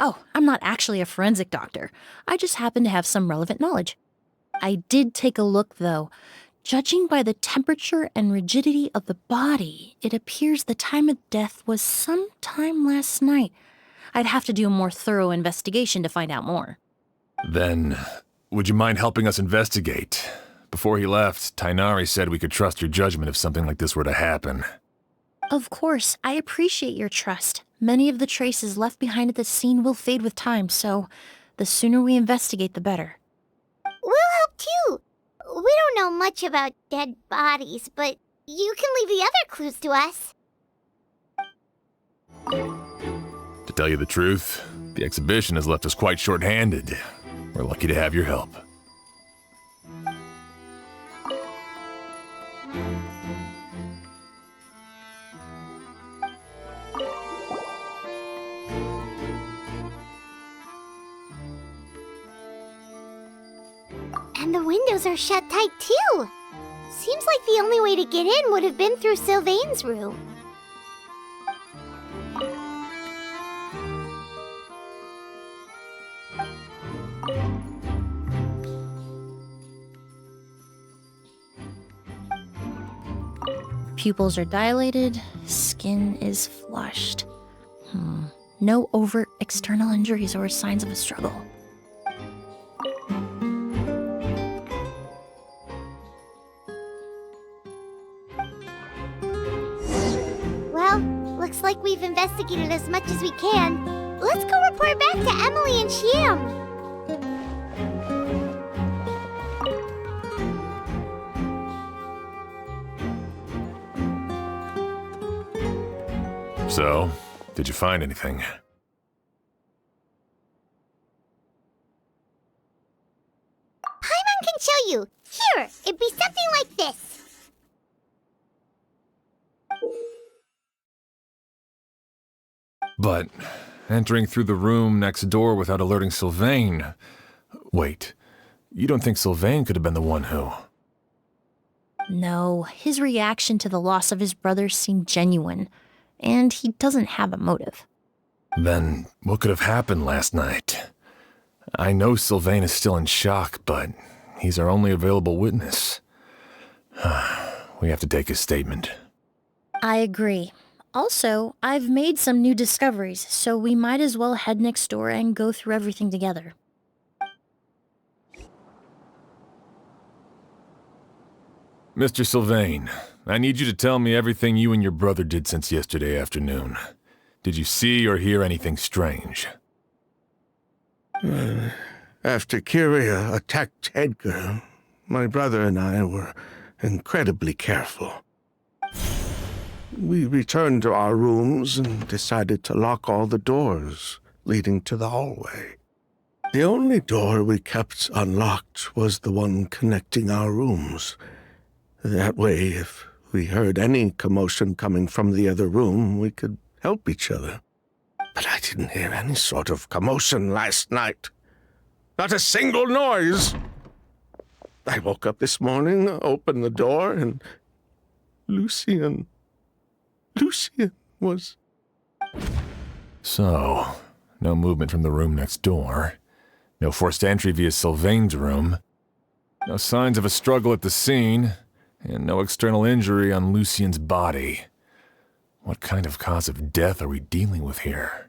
E: Oh, I'm not actually a forensic doctor. I just happen to have some relevant knowledge. I did take a look, though. Judging by the temperature and rigidity of the body, it appears the time of death was sometime last night. I'd have to do a more thorough investigation to find out more.
B: Then, would you mind helping us investigate? Before he left, Tainari said we could trust your judgment if something like this were to happen.
E: Of course, I appreciate your trust. Many of the traces left behind at the scene will fade with time, so the sooner we investigate, the better.
C: We'll help too. We don't know much about dead bodies, but you can leave the other clues to us.
B: To tell you the truth, the exhibition has left us quite short-handed. We're lucky to have your help.
C: And the windows are shut tight too. Seems like the only way to get in would have been through Sylvain's room.
E: Pupils are dilated, skin is flushed. No overt external injuries or signs of a struggle.
C: Well, looks like we've investigated as much as we can. Let's go report back to Emilie and Shiam.
B: So, did you find anything?
C: Paimon can show you. Here, it'd be something like this.
B: But entering through the room next door without alerting Sylvain... Wait, you don't think Sylvain could have been the one who...
E: No, his reaction to the loss of his brother seemed genuine, and he doesn't have a motive.
B: Then what could have happened last night? I know Sylvain is still in shock, but he's our only available witness. We have to take his statement.
E: I agree. Also, I've made some new discoveries, so we might as well head next door and go through everything together.
B: Mr. Sylvain, I need you to tell me everything you and your brother did since yesterday afternoon. Did you see or hear anything strange?
F: After Kyria attacked Edgar, my brother and I were incredibly careful. We returned to our rooms and decided to lock all the doors leading to the hallway. The only door we kept unlocked was the one connecting our rooms. That way, if we heard any commotion coming from the other room, we could help each other. But I didn't hear any sort of commotion last night. Not a single noise. I woke up this morning, opened the door, and Lucien was...
B: So, no movement from the room next door. No forced entry via Sylvain's room. No signs of a struggle at the scene. And no external injury on Lucien's body. What kind of cause of death are we dealing with here?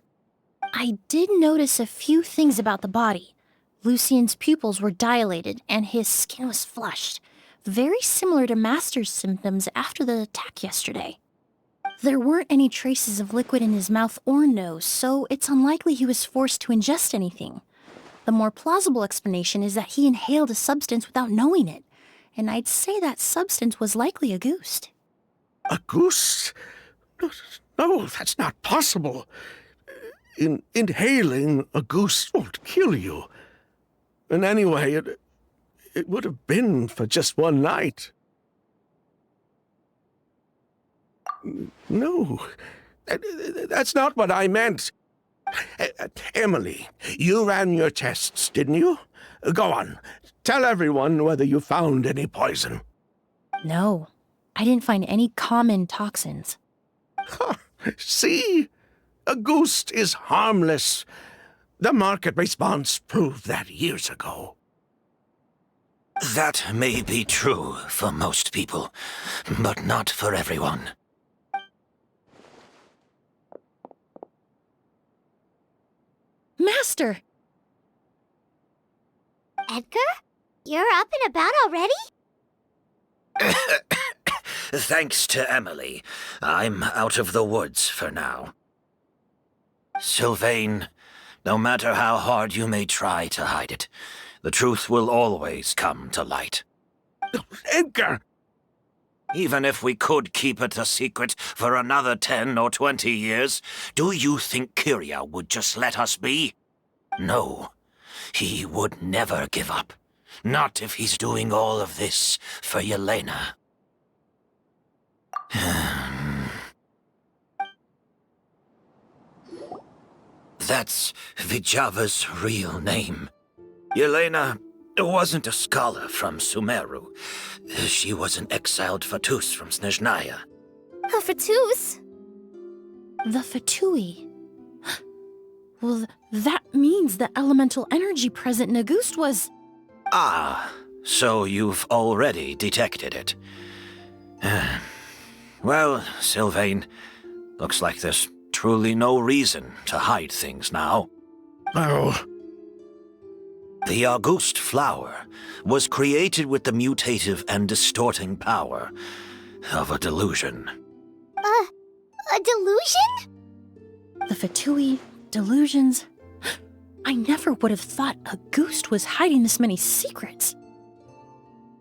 E: I did notice a few things about the body. Lucien's pupils were dilated, and his skin was flushed. Very similar to Master's symptoms after the attack yesterday. There weren't any traces of liquid in his mouth or nose, so it's unlikely he was forced to ingest anything. The more plausible explanation is that he inhaled a substance without knowing it. and I'd say that substance was likely a ghost.
F: A goose? No, that's not possible. Inhaling a goose won't kill you. And anyway, it would have been for just one night. No, that's not what I meant. Emilie, you ran your tests, didn't you? Go on, tell everyone whether you found any poison.
E: No, I didn't find any common toxins.
F: See? A ghost is harmless. The market response proved that years ago.
I: That may be true for most people, but not for everyone.
E: Master!
C: Edgar? You're up and about already?
I: Thanks to Emilie, I'm out of the woods for now. Sylvain, no matter how hard you may try to hide it, the truth will always come to light.
F: Edgar!
I: Even if we could keep it a secret for another 10 or 20 years, do you think Kyria would just let us be? No, he would never give up. Not if he's doing all of this for Yelena. That's Vijava's real name. Yelena wasn't a scholar from Sumeru. She was an exiled Fatus from Snezhnaya.
C: A Fatus?
E: The Fatui. Well, that means the elemental energy present in a ghost was...
I: Ah, so you've already detected it. Well, Sylvain, looks like there's truly no reason to hide things now.
F: Oh.
I: The August flower was created with the mutative and distorting power of a delusion.
C: A delusion?
E: The Fatui, delusions... I never would have thought a ghost was hiding this many secrets.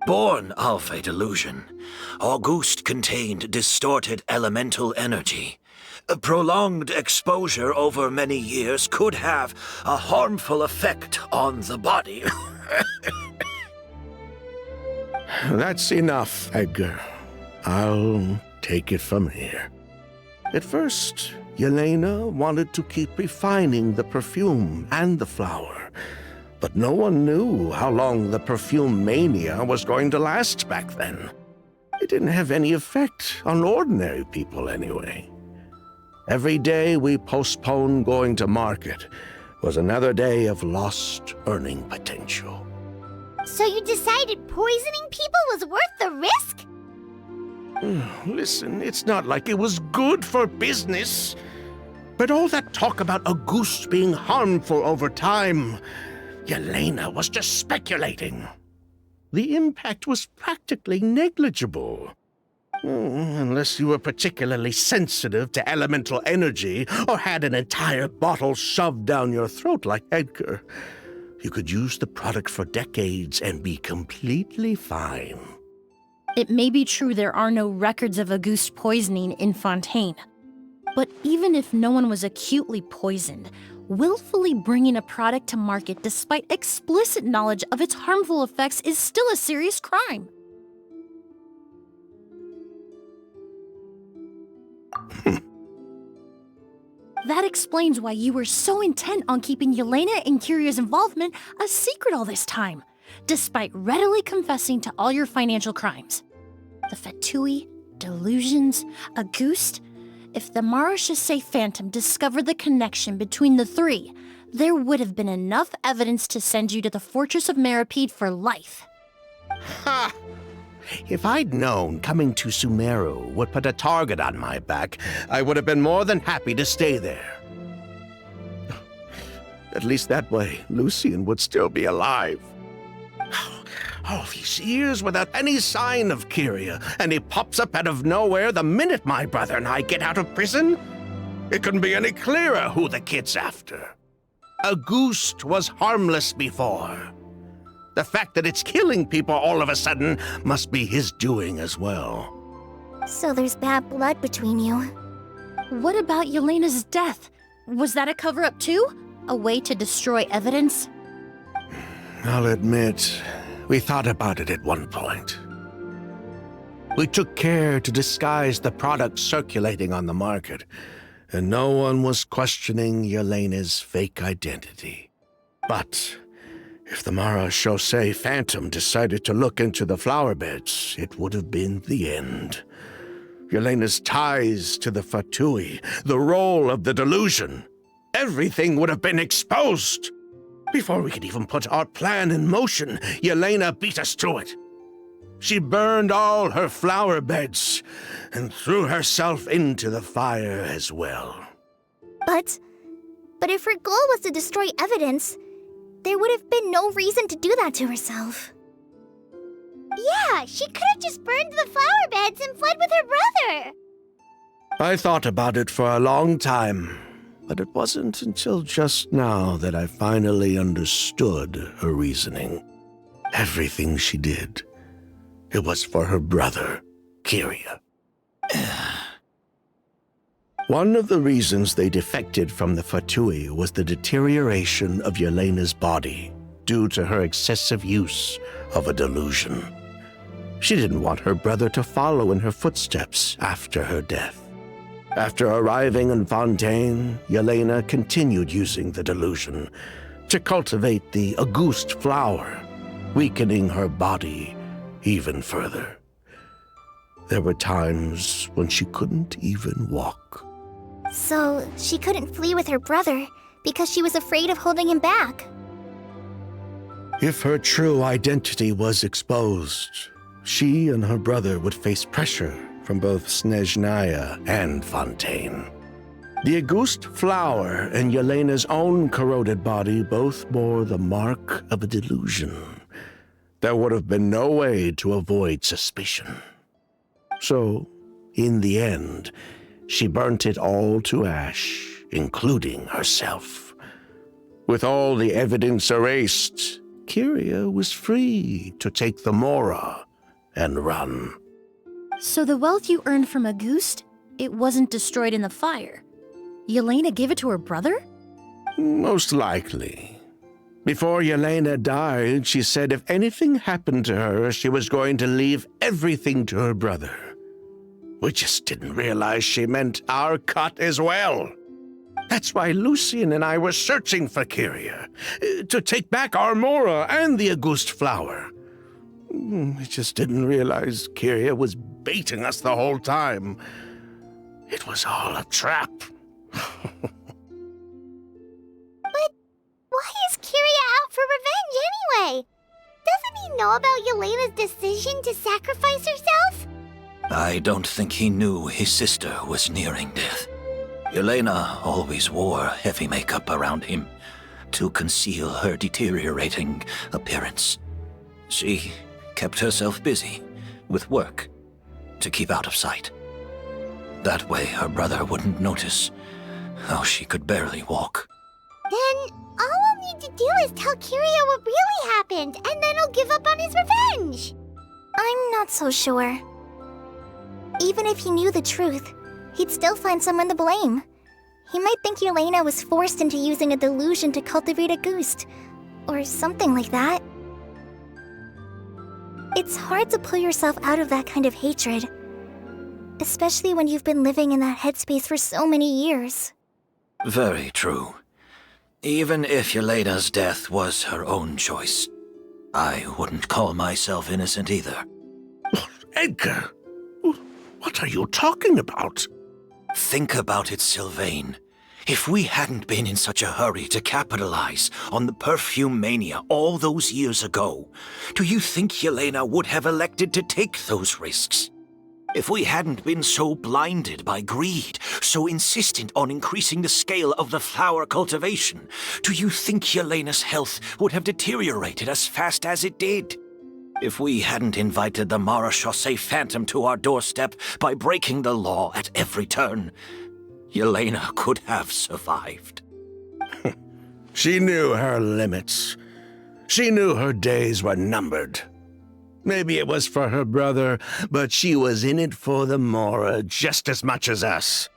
I: Born of a delusion, August contained distorted elemental energy. A prolonged exposure over many years could have a harmful effect on the body.
F: That's enough, Edgar. I'll take it from here. At first, Yelena wanted to keep refining the perfume and the flower, but no one knew how long the perfume mania was going to last back then. It didn't have any effect on ordinary people anyway. Every day we postponed going to market was another day of lost earning potential.
C: So you decided poisoning people was worth the risk?
F: Listen, it's not like it was good for business. But all that talk about a goose being harmful over time, Yelena was just speculating. The impact was practically negligible. Unless you were particularly sensitive to elemental energy or had an entire bottle shoved down your throat like Edgar. You could use the product for decades and be completely fine.
E: It may be true there are no records of a goose poisoning in Fontaine. But even if no one was acutely poisoned, willfully bringing a product to market despite explicit knowledge of its harmful effects is still a serious crime. That explains why you were so intent on keeping Yelena and Kyria's involvement a secret all this time, despite readily confessing to all your financial crimes. The Fatui, delusions, a goose. If the Marechaussee Phantom discovered the connection between the three, there would have been enough evidence to send you to the Fortress of Meripede for life.
F: Ha! If I'd known coming to Sumeru would put a target on my back, I would have been more than happy to stay there. At least that way, Lucian would still be alive. All these years without any sign of Kyria, and he pops up out of nowhere the minute my brother and I get out of prison? It couldn't be any clearer who the kid's after. Auguste was harmless before. The fact that it's killing people all of a sudden must be his doing as well.
C: So there's bad blood between you.
E: What about Yelena's death? Was that a cover-up too? A way to destroy evidence?
F: I'll admit, we thought about it at one point. We took care to disguise the products circulating on the market, and no one was questioning Yelena's fake identity. But if the Marechaussee Phantom decided to look into the flower beds, it would have been the end. Yelena's ties to the Fatui, the role of the delusion, everything would have been exposed. Before we could even put our plan in motion, Yelena beat us to it. She burned all her flower beds and threw herself into the fire as well.
C: But if her goal was to destroy evidence, there would have been no reason to do that to herself. Yeah, she could have just burned the flower beds and fled with her brother.
F: I thought about it for a long time, but it wasn't until just now that I finally understood her reasoning. Everything she did, it was for her brother, Kyria. One of the reasons they defected from the Fatui was the deterioration of Yelena's body due to her excessive use of a delusion. She didn't want her brother to follow in her footsteps after her death. After arriving in Fontaine, Yelena continued using the delusion to cultivate the Auguste flower, weakening her body even further. There were times when she couldn't even walk.
C: So she couldn't flee with her brother because she was afraid of holding him back.
F: If her true identity was exposed, she and her brother would face pressure from both Snezhnaya and Fontaine. The Auguste flower and Yelena's own corroded body both bore the mark of a delusion. There would have been no way to avoid suspicion. So, in the end, she burnt it all to ash, including herself. With all the evidence erased, Kyria was free to take the Mora and run.
E: So the wealth you earned from Auguste, it wasn't destroyed in the fire. Yelena gave it to her brother?
F: Most likely. Before Yelena died, she said if anything happened to her, she was going to leave everything to her brother. We just didn't realize she meant our cut as well. That's why Lucien and I were searching for Kyria, to take back our Mora and the Auguste flower. We just didn't realize Kyria was baiting us the whole time. It was all a trap.
C: But why is Kyria out for revenge anyway? Doesn't he know about Yelena's decision to sacrifice herself?
I: I don't think he knew his sister was nearing death. Yelena always wore heavy makeup around him to conceal her deteriorating appearance. She kept herself busy with work to keep out of sight. That way her brother wouldn't notice how she could barely walk.
C: Then all we'll need to do is tell Kyria what really happened, and then he'll give up on his revenge. I'm not so sure. Even if he knew the truth, he'd still find someone to blame. He might think Yelena was forced into using a delusion to cultivate Auguste, or something like that. It's hard to pull yourself out of that kind of hatred, especially when you've been living in that headspace for so many years.
I: Very true. Even if Yelena's death was her own choice, I wouldn't call myself innocent either.
F: Edgar, what are you talking about?
I: Think about it, Sylvain. If we hadn't been in such a hurry to capitalize on the perfume mania all those years ago, do you think Yelena would have elected to take those risks? If we hadn't been so blinded by greed, so insistent on increasing the scale of the flower cultivation, do you think Yelena's health would have deteriorated as fast as it did? If we hadn't invited the Marechaussee Phantom to our doorstep by breaking the law at every turn, Yelena could have survived.
F: She knew her limits. She knew her days were numbered. Maybe it was for her brother, but she was in it for the Mora just as much as us.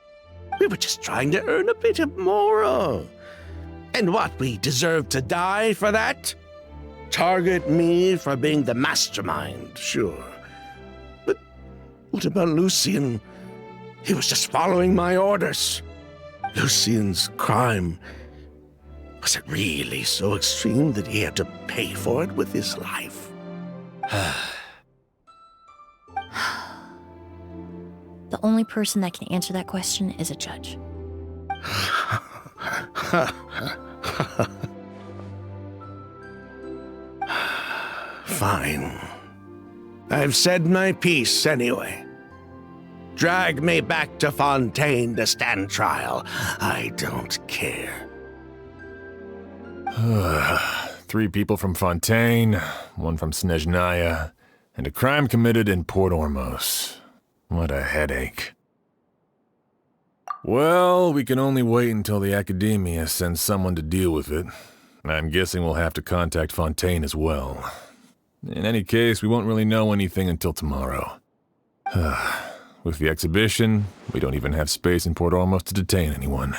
F: We were just trying to earn a bit of Mora. And what, we deserve to die for that? Target me for being the mastermind, sure. But what about Lucien? He was just following my orders. Lucien's crime, was it really so extreme that he had to pay for it with his life?
E: The only person that can answer that question is a judge.
F: Fine. I've said my piece anyway. Drag me back to Fontaine to stand trial. I don't care.
B: 3 people from Fontaine, 1 from Snezhnaya, and a crime committed in Port Ormos. What a headache. Well, we can only wait until the Academia sends someone to deal with it. I'm guessing we'll have to contact Fontaine as well. In any case, we won't really know anything until tomorrow. With the exhibition, we don't even have space in Port Ormos to detain anyone.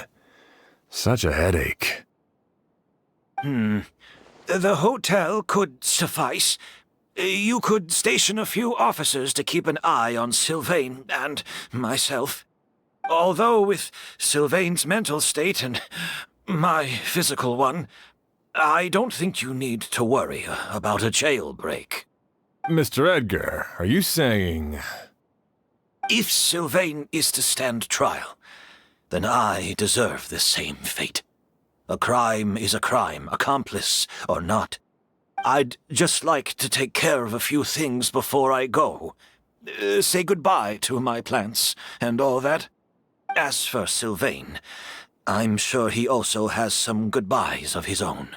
B: Such a headache.
I: The hotel could suffice. You could station a few officers to keep an eye on Sylvain and myself. Although with Sylvain's mental state and my physical one, I don't think you need to worry about a jailbreak.
B: Mr. Edgar, are you saying...
I: If Sylvain is to stand trial, then I deserve the same fate. A crime is a crime, accomplice or not. I'd just like to take care of a few things before I go. Say goodbye to my plants and all that. As for Sylvain, I'm sure he also has some goodbyes of his own.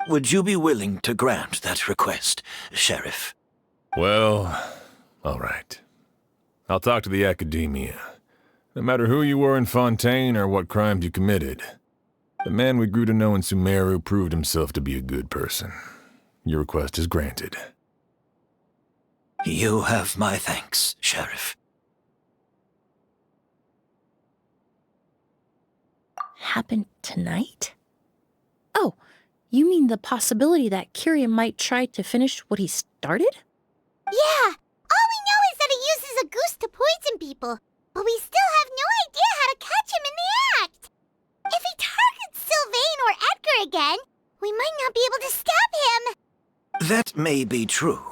I: Would you be willing to grant that request, Sheriff?
B: Well, all right. I'll talk to the Academia. No matter who you were in Fontaine or what crimes you committed, the man we grew to know in Sumeru proved himself to be a good person. Your request is granted.
I: You have my thanks, Sheriff.
E: Happened tonight? Oh, you mean the possibility that Kyria might try to finish what he started?
C: Yeah, all we know is that he uses a goose to poison people, but we still have no idea how to catch him in the act. If he targets Sylvain or Edgar again, we might not be able to stop him.
I: That may be true,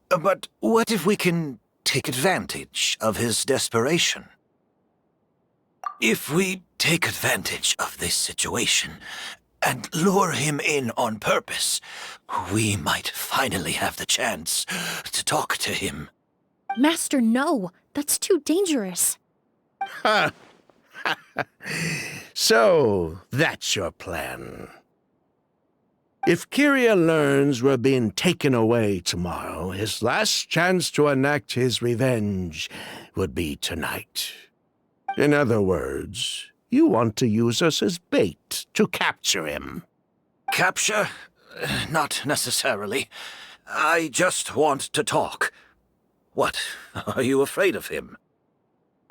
I: but what if we can take advantage of his desperation? If we take advantage of this situation and lure him in on purpose, we might finally have the chance to talk to him.
E: Master, no. That's too dangerous.
F: So, that's your plan. If Kyria learns we're being taken away tomorrow, his last chance to enact his revenge would be tonight. In other words, you want to use us as bait to capture him.
I: Capture? Not necessarily. I just want to talk. What? Are you afraid of him?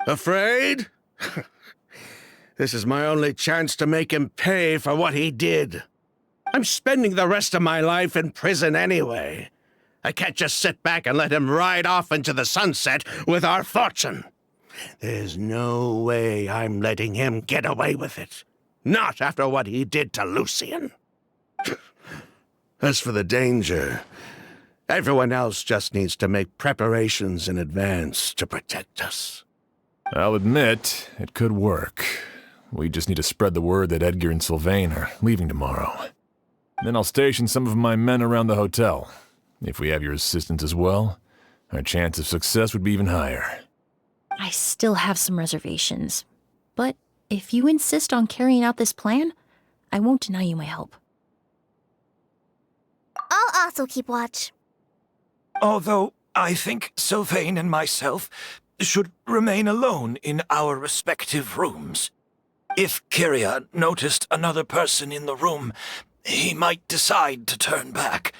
F: Afraid? This is my only chance to make him pay for what he did. I'm spending the rest of my life in prison anyway. I can't just sit back and let him ride off into the sunset with our fortune. There's no way I'm letting him get away with it. Not after what he did to Lucien. As for the danger, everyone else just needs to make preparations in advance to protect us.
B: I'll admit, it could work. We just need to spread the word that Edgar and Sylvain are leaving tomorrow. Then I'll station some of my men around the hotel. If we have your assistance as well, our chance of success would be even higher.
E: I still have some reservations. But if you insist on carrying out this plan, I won't deny you my help.
C: I'll also keep watch.
I: Although I think Sylvain and myself should remain alone in our respective rooms. If Kyria noticed another person in the room, he might decide to turn back.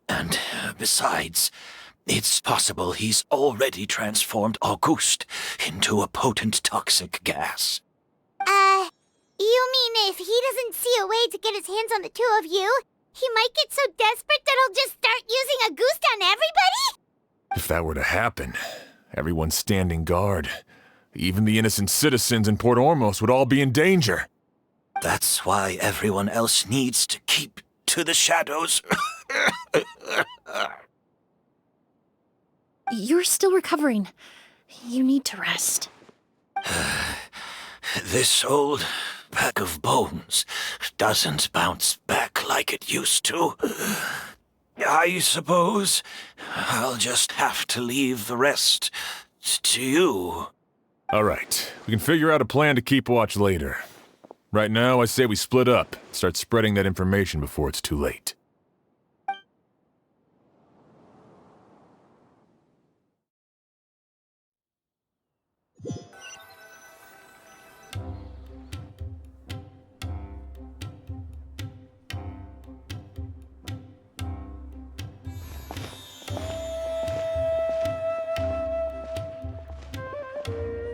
I: And besides, it's possible he's already transformed Auguste into a potent toxic gas.
C: You mean if he doesn't see a way to get his hands on the two of you, he might get so desperate that he'll just start using Auguste on everybody?
B: If that were to happen, everyone's standing guard. Even the innocent citizens in Port Ormos would all be in danger.
I: That's why everyone else needs to keep to the shadows.
E: You're still recovering. You need to rest.
I: This old pack of bones doesn't bounce back like it used to. I suppose I'll just have to leave the rest to you.
B: All right, we can figure out a plan to keep watch later. Right now, I say we split up, start spreading that information before it's too late.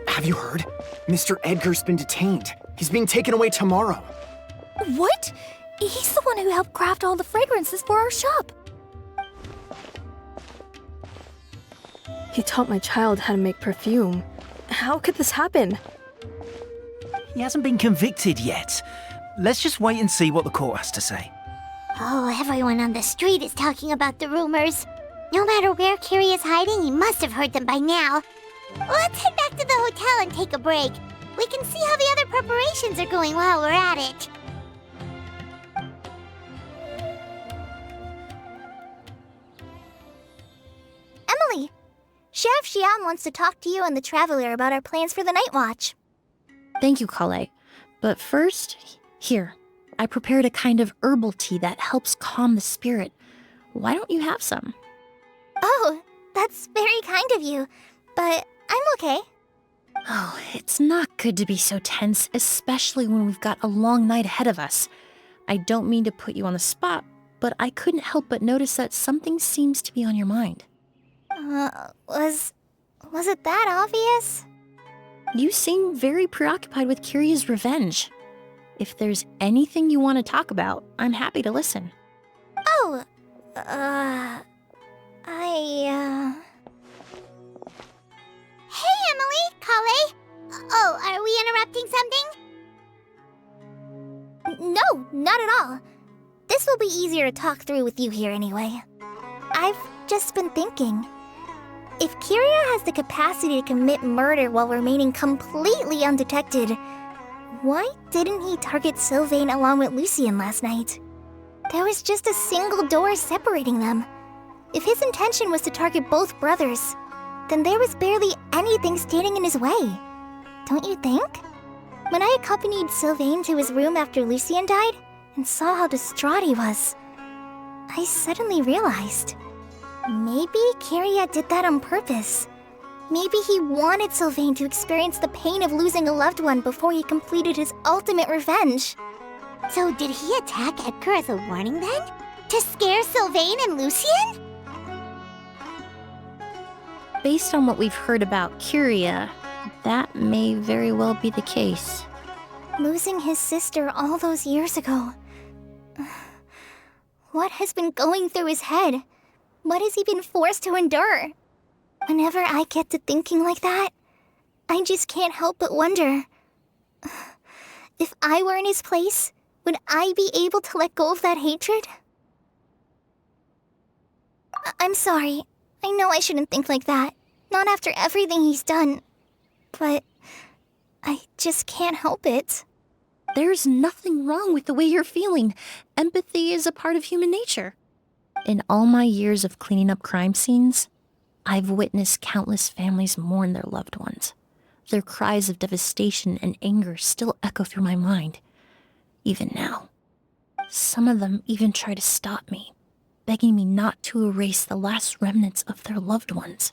J: Have you heard? Mr. Edgar's been detained. He's being taken away tomorrow.
K: What? He's the one who helped craft all the fragrances for our shop.
L: He taught my child how to make perfume. How could this happen?
J: He hasn't been convicted yet. Let's just wait and see what the court has to say.
C: Oh, everyone on the street is talking about the rumors. No matter where Kyria is hiding, he must have heard them by now. Let's head back to the hotel and take a break. We can see how the other preparations are going while we're at it.
K: Emilie, Sheriff Xian wants to talk to you and the Traveler about our plans for the night watch.
E: Thank you, Kale. But first, here, I prepared a kind of herbal tea that helps calm the spirit. Why don't you have some?
K: Oh, that's very kind of you, but I'm okay.
E: Oh, it's not good to be so tense, especially when we've got a long night ahead of us. I don't mean to put you on the spot, but I couldn't help but notice that something seems to be on your mind.
K: Was it that obvious?
E: You seem very preoccupied with Kyria's revenge. If there's anything you want to talk about, I'm happy to listen.
K: Oh,
C: Hey, Emilie, Kale. Oh, are we interrupting something?
K: No, not at all. This will be easier to talk through with you here anyway. I've just been thinking. If Kyria has the capacity to commit murder while remaining completely undetected, why didn't he target Sylvain along with Lucien last night? There was just a single door separating them. If his intention was to target both brothers, then there was barely anything standing in his way. Don't you think? When I accompanied Sylvain to his room after Lucien died and saw how distraught he was, I suddenly realized. Maybe Kyria did that on purpose. Maybe he wanted Sylvain to experience the pain of losing a loved one before he completed his ultimate revenge.
C: So did he attack Edgar as a warning then? To scare Sylvain and Lucien?
E: Based on what we've heard about Kyria, that may very well be the case.
K: Losing his sister all those years ago. What has been going through his head? What has he been forced to endure? Whenever I get to thinking like that, I just can't help but wonder. If I were in his place, would I be able to let go of that hatred? I'm sorry. I know I shouldn't think like that. Not after everything he's done. But I just can't help it.
E: There's nothing wrong with the way you're feeling. Empathy is a part of human nature. In all my years of cleaning up crime scenes, I've witnessed countless families mourn their loved ones. Their cries of devastation and anger still echo through my mind, even now. Some of them even try to stop me, begging me not to erase the last remnants of their loved ones.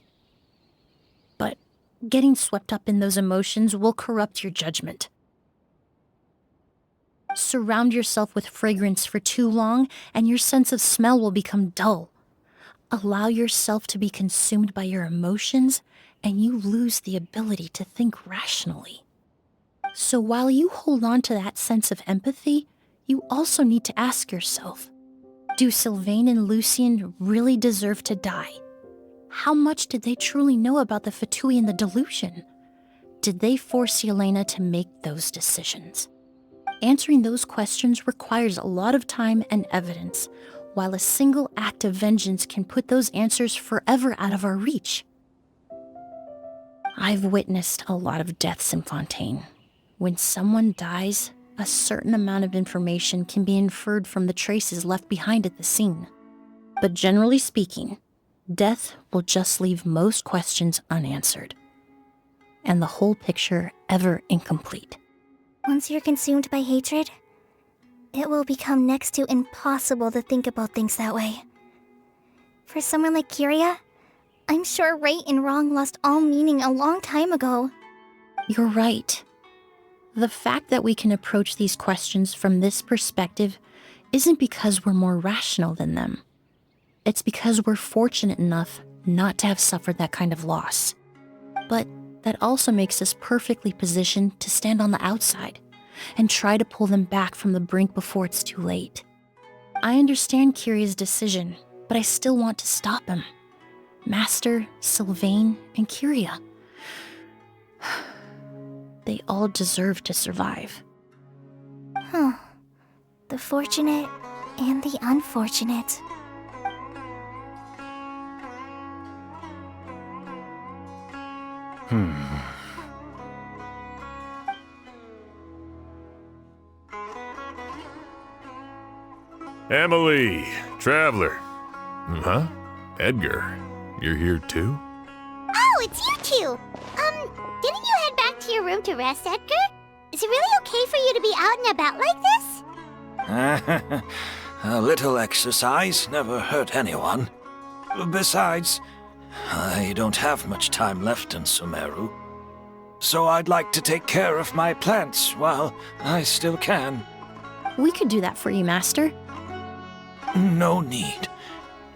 E: But getting swept up in those emotions will corrupt your judgment. Surround yourself with fragrance for too long, and your sense of smell will become dull. Allow yourself to be consumed by your emotions, and you lose the ability to think rationally. So while you hold on to that sense of empathy, you also need to ask yourself, do Sylvain and Lucien really deserve to die? How much did they truly know about the Fatui and the delusion? Did they force Yelena to make those decisions? Answering those questions requires a lot of time and evidence, while a single act of vengeance can put those answers forever out of our reach. I've witnessed a lot of deaths in Fontaine. When someone dies, a certain amount of information can be inferred from the traces left behind at the scene. But generally speaking, death will just leave most questions unanswered, and the whole picture ever incomplete.
K: Once you're consumed by hatred, it will become next to impossible to think about things that way. For someone like Kyria, I'm sure right and wrong lost all meaning a long time ago.
E: You're right. The fact that we can approach these questions from this perspective isn't because we're more rational than them. It's because we're fortunate enough not to have suffered that kind of loss. But that also makes us perfectly positioned to stand on the outside and try to pull them back from the brink before it's too late. I understand Kyria's decision, but I still want to stop him. Master, Sylvain, and Kyria. They all deserve to survive.
K: The fortunate and the unfortunate.
B: Emilie, Traveler. Huh? Edgar, you're here too?
C: Oh, it's you two! Didn't you head back to your room to rest, Edgar? Is it really okay for you to be out and about like this?
I: A little exercise never hurt anyone. Besides, I don't have much time left in Sumeru. So I'd like to take care of my plants while I still can.
E: We could do that for you, Master.
I: No need.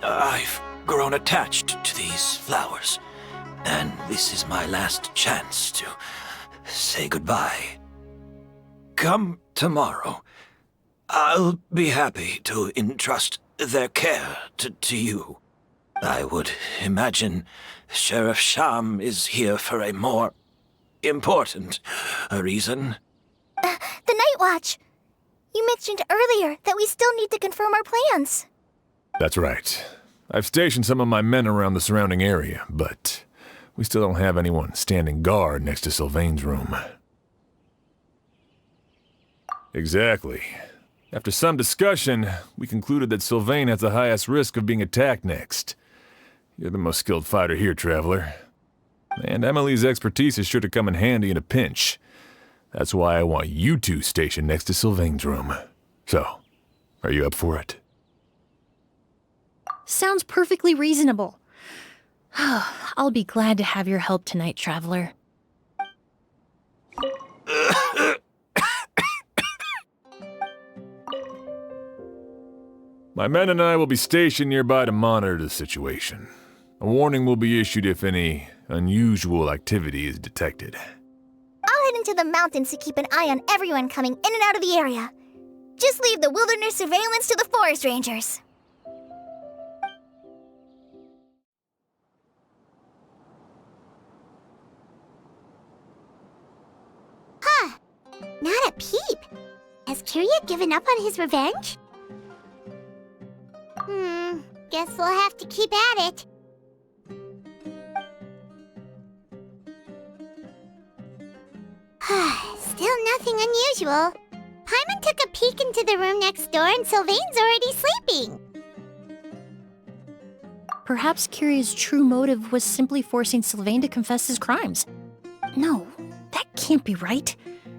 I: I've grown attached to these flowers, and this is my last chance to say goodbye. Come tomorrow. I'll be happy to entrust their care to you. I would imagine Sheriff Sham is here for a more important reason.
K: The Night Watch! You mentioned earlier that we still need to confirm our plans.
B: That's right. I've stationed some of my men around the surrounding area, but we still don't have anyone standing guard next to Sylvain's room. Exactly. After some discussion, we concluded that Sylvain has the highest risk of being attacked next. You're the most skilled fighter here, Traveler. And Emilie's expertise is sure to come in handy in a pinch. That's why I want you two stationed next to Sylvain's room. So, are you up for it?
E: Sounds perfectly reasonable. I'll be glad to have your help tonight, Traveler.
B: My men and I will be stationed nearby to monitor the situation. A warning will be issued if any unusual activity is detected.
K: I'll head into the mountains to keep an eye on everyone coming in and out of the area. Just leave the wilderness surveillance to the forest rangers.
C: Not a peep. Has Kyria given up on his revenge? Guess we'll have to keep at it. Still nothing unusual. Paimon took a peek into the room next door and Sylvain's already sleeping.
E: Perhaps Kyria's true motive was simply forcing Sylvain to confess his crimes. No, that can't be right.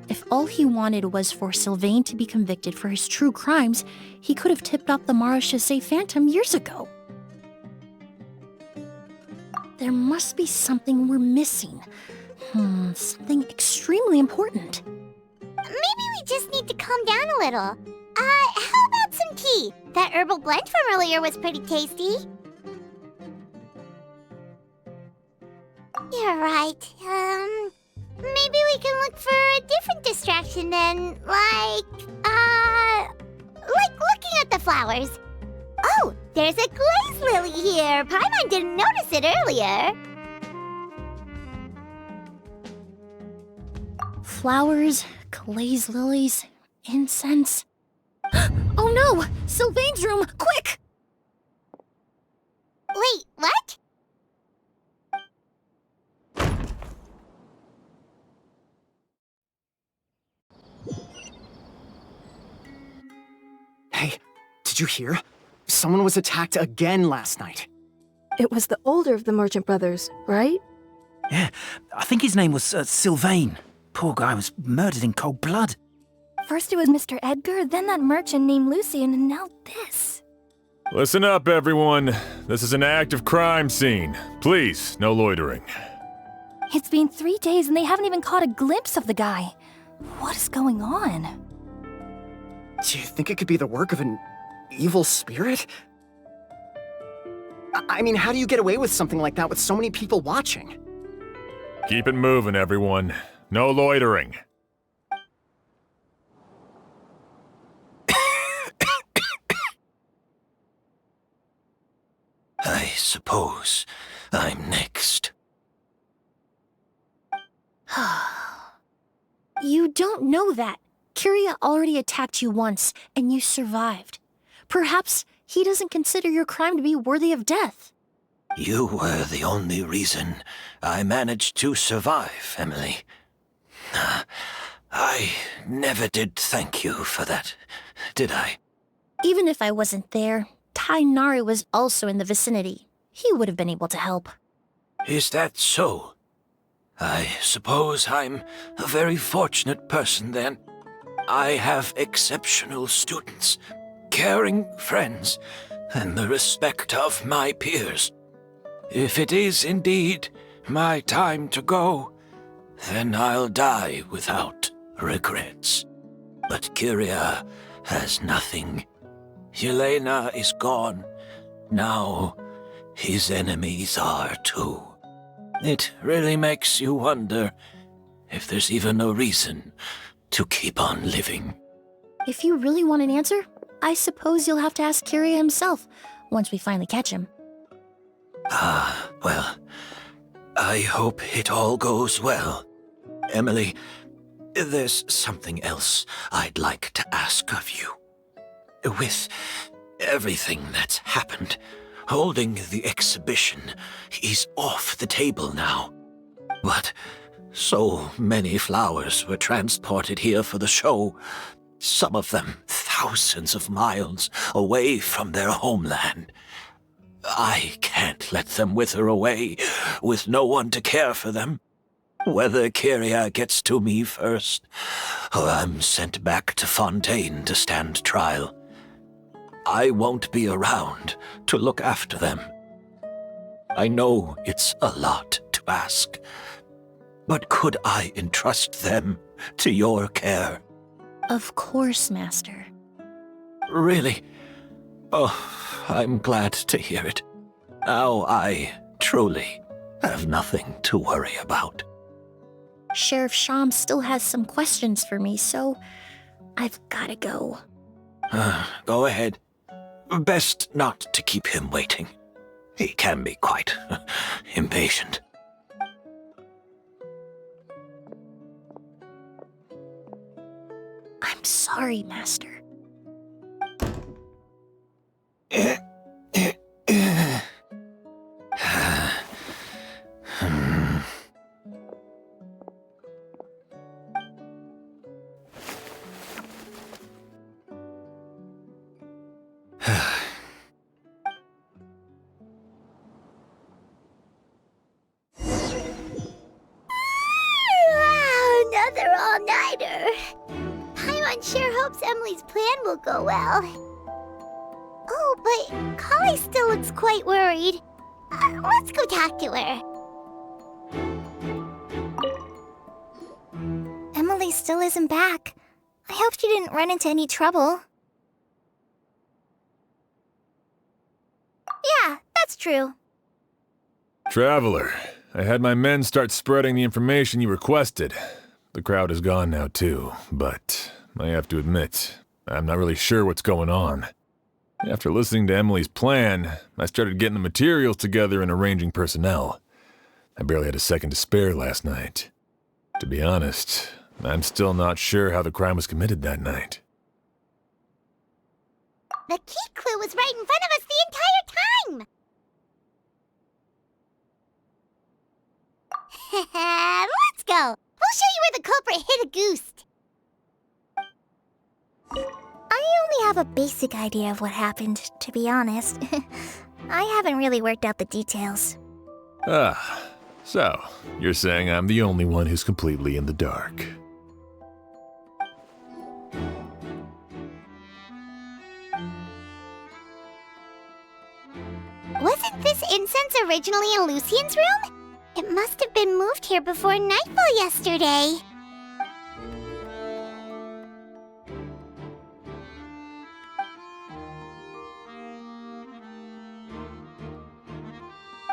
E: If all he wanted was for Sylvain to be convicted for his true crimes, he could have tipped off the Marechaussee Phantom years ago. There must be something we're missing. Something extremely important.
C: Maybe we just need to calm down a little. How about some tea? That herbal blend from earlier was pretty tasty. You're right. Maybe we can look for a different distraction then, like looking at the flowers. Oh, there's a glaze lily here. Paimon didn't notice it earlier.
E: Flowers, glaze lilies, incense. Oh no! Sylvain's room! Quick!
C: Wait, what?
J: Hey, did you hear? Someone was attacked again last night.
L: It was the older of the merchant brothers, right?
J: Yeah, I think his name was Sylvain. Poor guy was murdered in cold blood.
K: First it was Mr. Edgar, then that merchant named Lucian, and now this.
B: Listen up, everyone. This is an active crime scene. Please, no loitering.
K: It's been 3 days and they haven't even caught a glimpse of the guy. What is going on?
J: Do you think it could be the work of an evil spirit? I mean, how do you get away with something like that with so many people watching?
B: Keep it moving, everyone. No loitering.
I: I suppose I'm next.
E: You don't know that. Kyria already attacked you once, and you survived. Perhaps he doesn't consider your crime to be worthy of death.
I: You were the only reason I managed to survive, Emilie. I never did thank you for that, did I?
E: Even if I wasn't there, Tainari was also in the vicinity. He would have been able to help.
I: Is that so? I suppose I'm a very fortunate person then. I have exceptional students, caring friends, and the respect of my peers. If it is indeed my time to go, then I'll die without regrets. But Kyria has nothing. Yelena is gone. Now his enemies are too. It really makes you wonder if there's even a reason to keep on living.
E: If you really want an answer, I suppose you'll have to ask Kyria himself once we finally catch him.
I: Well, I hope it all goes well. Emilie, there's something else I'd like to ask of you. With everything that's happened, holding the exhibition is off the table now. But so many flowers were transported here for the show, some of them thousands of miles away from their homeland. I can't let them wither away with no one to care for them. Whether Kyria gets to me first, or I'm sent back to Fontaine to stand trial, I won't be around to look after them. I know it's a lot to ask, but could I entrust them to your care?
E: Of course, Master.
I: Really? Oh, I'm glad to hear it. Now I truly have nothing to worry about.
E: Sheriff Sham still has some questions for me, so I've gotta go.
I: Go ahead. Best not to keep him waiting. He can be quite impatient.
E: I'm sorry, Master.
C: Another all-nighter. Paimon sure hopes Emilie's plan will go well. Oh, but Kali still looks quite worried. Let's go talk to her.
K: Emilie still isn't back. I hope she didn't run into any trouble. Yeah, that's true.
B: Traveler, I had my men start spreading the information you requested. The crowd is gone now too, but I have to admit, I'm not really sure what's going on. After listening to Emilie's plan, I started getting the materials together and arranging personnel. I barely had a second to spare last night. To be honest, I'm still not sure how the crime was committed that night.
C: The key clue was right in front of us the entire time! Let's go! We'll show you where the culprit hid a goose.
K: I only have a basic idea of what happened, to be honest. I haven't really worked out the details.
B: Ah, so you're saying I'm the only one who's completely in the dark.
C: Wasn't this incense originally in Lucien's room? It must have been moved here before nightfall yesterday.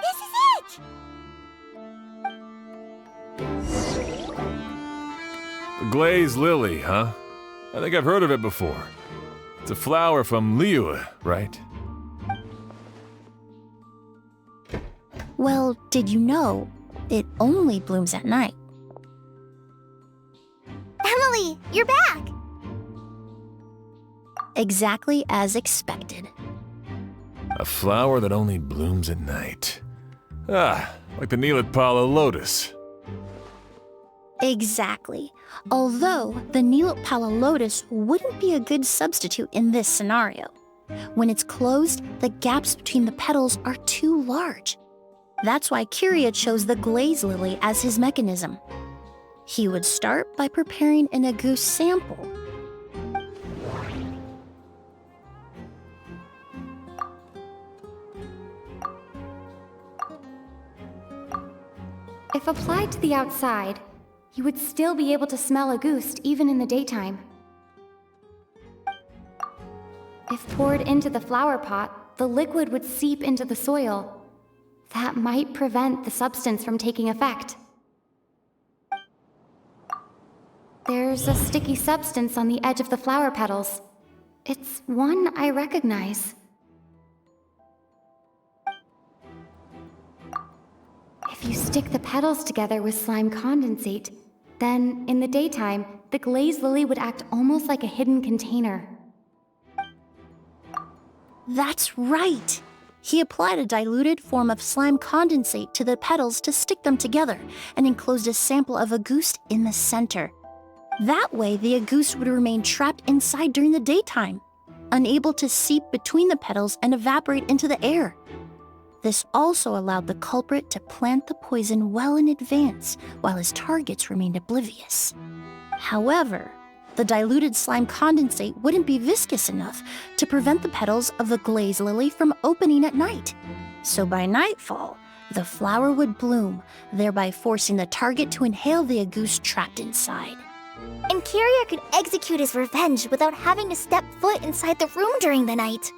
C: This is it!
B: The glazed lily, huh? I think I've heard of it before. It's a flower from Liyue, right?
E: Well, did you know it only blooms at night?
K: Emilie, you're back!
E: Exactly as expected.
B: A flower that only blooms at night. Ah, like the Neelitpala lotus.
E: Exactly. Although the Neelitpala lotus wouldn't be a good substitute in this scenario. When it's closed, the gaps between the petals are too large. That's why Kyria chose the glaze lily as his mechanism. He would start by preparing an agouti sample.
M: If applied to the outside, you would still be able to smell agouti even in the daytime. If poured into the flower pot, the liquid would seep into the soil. That might prevent the substance from taking effect. There's a sticky substance on the edge of the flower petals. It's one I recognize. If you stick the petals together with slime condensate, then in the daytime, the glazed lily would act almost like a hidden container.
E: That's right! He applied a diluted form of slime condensate to the petals to stick them together and enclosed a sample of agouti in the center. That way, the agouti would remain trapped inside during the daytime, unable to seep between the petals and evaporate into the air. This also allowed the culprit to plant the poison well in advance while his targets remained oblivious. However, the diluted slime condensate wouldn't be viscous enough to prevent the petals of the glaze lily from opening at night. So by nightfall, the flower would bloom, thereby forcing the target to inhale the agouti trapped inside.
K: And Kyria could execute his revenge without having to step foot inside the room during the night.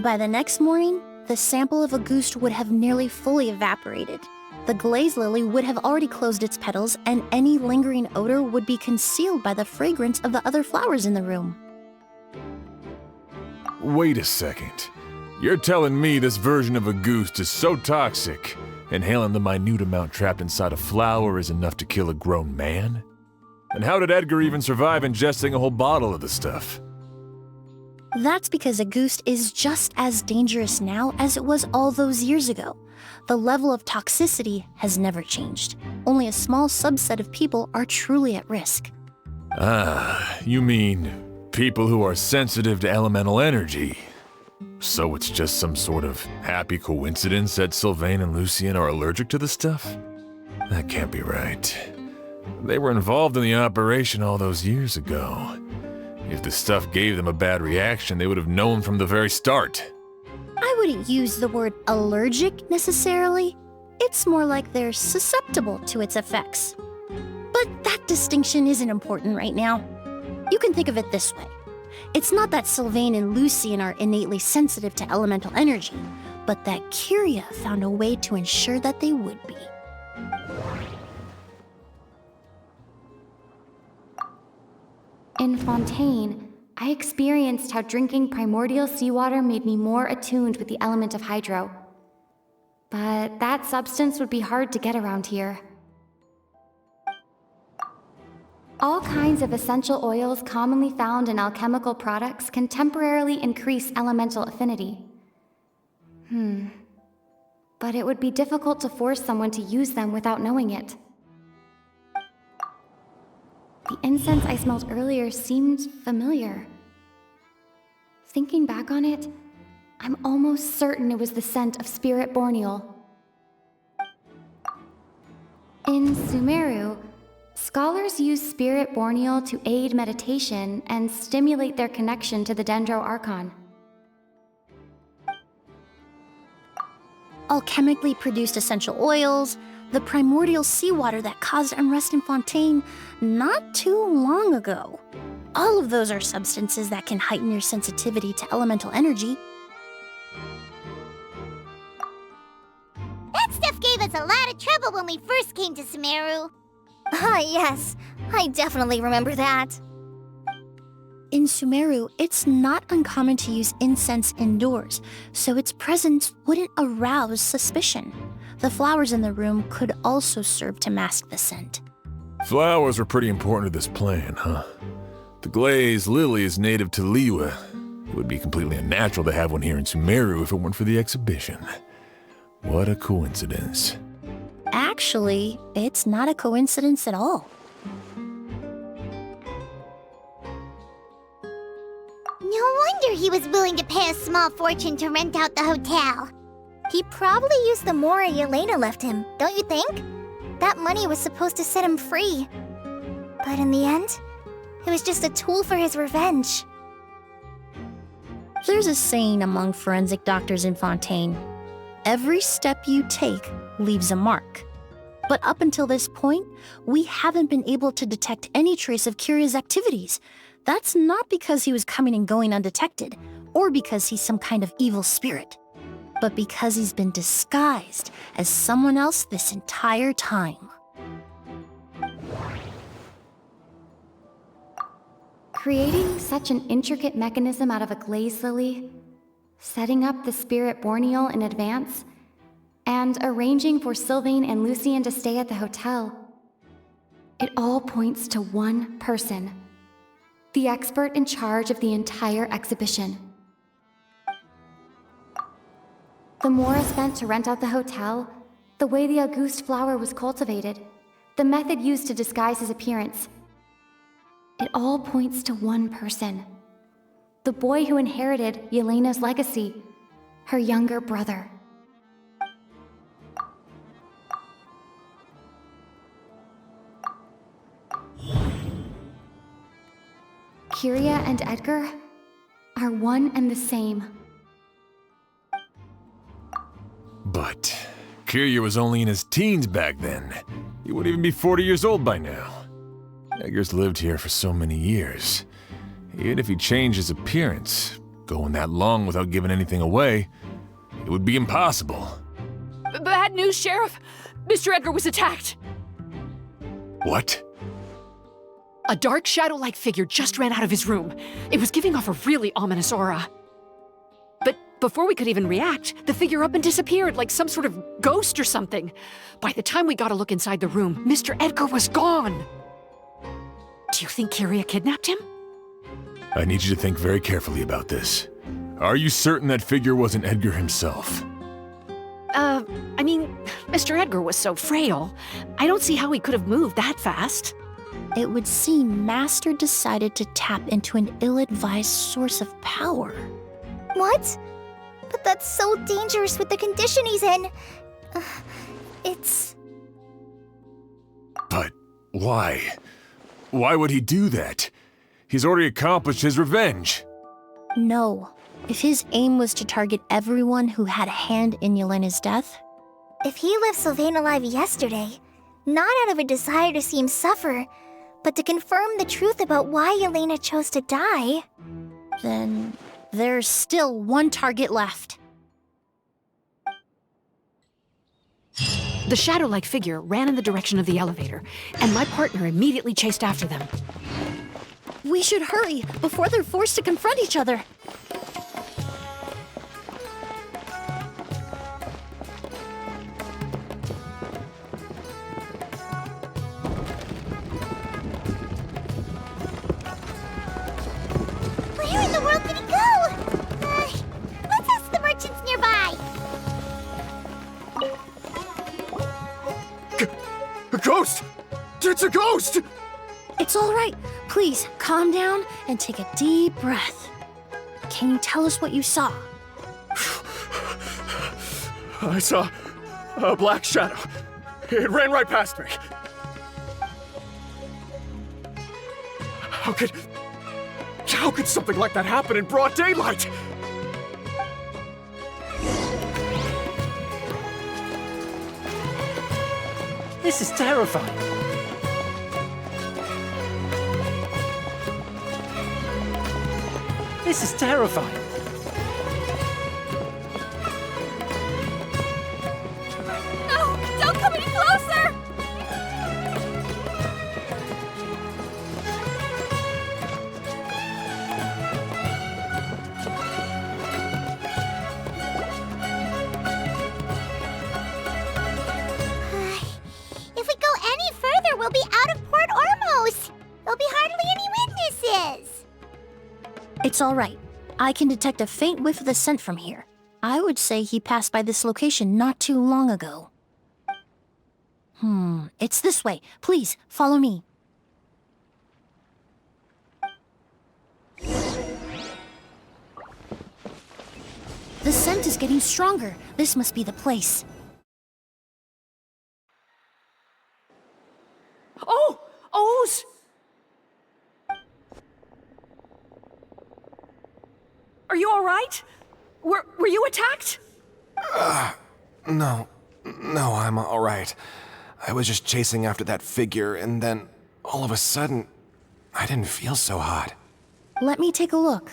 E: By the next morning, the sample of agouti would have nearly fully evaporated. The glaze lily would have already closed its petals, and any lingering odor would be concealed by the fragrance of the other flowers in the room.
B: Wait a second. You're telling me this version of agouti is so toxic, inhaling the minute amount trapped inside a flower is enough to kill a grown man? And how did Edgar even survive ingesting a whole bottle of the stuff?
E: That's because agouti is just as dangerous now as it was all those years ago. The level of toxicity has never changed. Only a small subset of people are truly at risk.
B: Ah, you mean people who are sensitive to elemental energy. So it's just some sort of happy coincidence that Sylvain and Lucien are allergic to the stuff? That can't be right. They were involved in the operation all those years ago. If the stuff gave them a bad reaction, they would have known from the very start.
E: I wouldn't use the word allergic necessarily. It's more like they're susceptible to its effects. But that distinction isn't important right now. You can think of it this way. It's not that Sylvain and Lucian are innately sensitive to elemental energy, but that Kyria found a way to ensure that they would be.
M: In Fontaine, I experienced how drinking primordial seawater made me more attuned with the element of hydro. But that substance would be hard to get around here. All kinds of essential oils commonly found in alchemical products can temporarily increase elemental affinity. But it would be difficult to force someone to use them without knowing it. The incense I smelled earlier seemed familiar. Thinking back on it, I'm almost certain it was the scent of spirit borneal. In Sumeru, scholars use spirit borneal to aid meditation and stimulate their connection to the Dendro Archon.
E: Alchemically produced essential oils, the primordial seawater that caused unrest in Fontaine not too long ago. All of those are substances that can heighten your sensitivity to elemental energy.
C: That stuff gave us a lot of trouble when we first came to Sumeru.
K: Ah, yes. I definitely remember that.
E: In Sumeru, it's not uncommon to use incense indoors, so its presence wouldn't arouse suspicion. The flowers in the room could also serve to mask the scent.
B: Flowers were pretty important to this plan, huh? The glazed lily is native to Liyue. It would be completely unnatural to have one here in Sumeru if it weren't for the exhibition. What a coincidence.
E: Actually, it's not a coincidence at all.
C: No wonder he was willing to pay a small fortune to rent out the hotel.
K: He probably used the Mora Yelena left him, don't you think? That money was supposed to set him free. But in the end, it was just a tool for his revenge.
E: There's a saying among forensic doctors in Fontaine. Every step you take leaves a mark. But up until this point, we haven't been able to detect any trace of Kyria's activities. That's not because he was coming and going undetected, or because he's some kind of evil spirit, but because he's been disguised as someone else this entire time.
M: Creating such an intricate mechanism out of a glazed lily, setting up the spirit borneal in advance, and arranging for Sylvain and Lucian to stay at the hotel. It all points to one person, the expert in charge of the entire exhibition. The Mora spent to rent out the hotel, the way the Auguste flower was cultivated, the method used to disguise his appearance. It all points to one person. The boy who inherited Yelena's legacy, her younger brother. Kyria and Edgar are one and the same.
B: But Kyria was only in his teens back then. He wouldn't even be 40 years old by now. Edgar's lived here for so many years. Even if he changed his appearance, going that long without giving anything away, it would be impossible.
N: Bad news, Sheriff! Mr. Edgar was attacked!
B: What?
N: A dark shadow-like figure just ran out of his room. It was giving off a really ominous aura. But before we could even react, the figure up and disappeared like some sort of ghost or something. By the time we got a look inside the room, Mr. Edgar was gone! Do you think Kyria kidnapped him?
B: I need you to think very carefully about this. Are you certain that figure wasn't Edgar himself?
N: I mean, Mr. Edgar was so frail. I don't see how he could have moved that fast.
E: It would seem Master decided to tap into an ill-advised source of power.
K: What? But that's so dangerous with the condition he's in. It's...
B: But why? Why would he do that? He's already accomplished his revenge.
E: No. If his aim was to target everyone who had a hand in Yelena's death...
K: If he left Sylvain alive yesterday, not out of a desire to see him suffer, But to confirm the truth about why Elena chose to die...
E: Then there's still one target left.
N: The shadow-like figure ran in the direction of the elevator, and my partner immediately chased after them.
E: We should hurry before they're forced to confront each other.
C: Where in the world did he go? Let's ask the merchants nearby.
B: A ghost! It's a ghost!
E: It's all right. Please, calm down and take a deep breath. Can you tell us what you saw?
B: I saw a black shadow. It ran right past me. How could something like that happen in broad daylight?
J: This is terrifying. This is terrifying.
K: No! Don't come any closer!
C: If we go any further, we'll be out of Port Ormos. There'll be hardly any witnesses.
E: It's all right. I can detect a faint whiff of the scent from here. I would say he passed by this location not too long ago. It's this way. Please, follow me. The scent is getting stronger. This must be the place.
N: Oh! O's! Are you all right? Were you attacked?
O: No, I'm all right. I was just chasing after that figure, and then all of a sudden, I didn't feel so hot.
E: Let me take a look.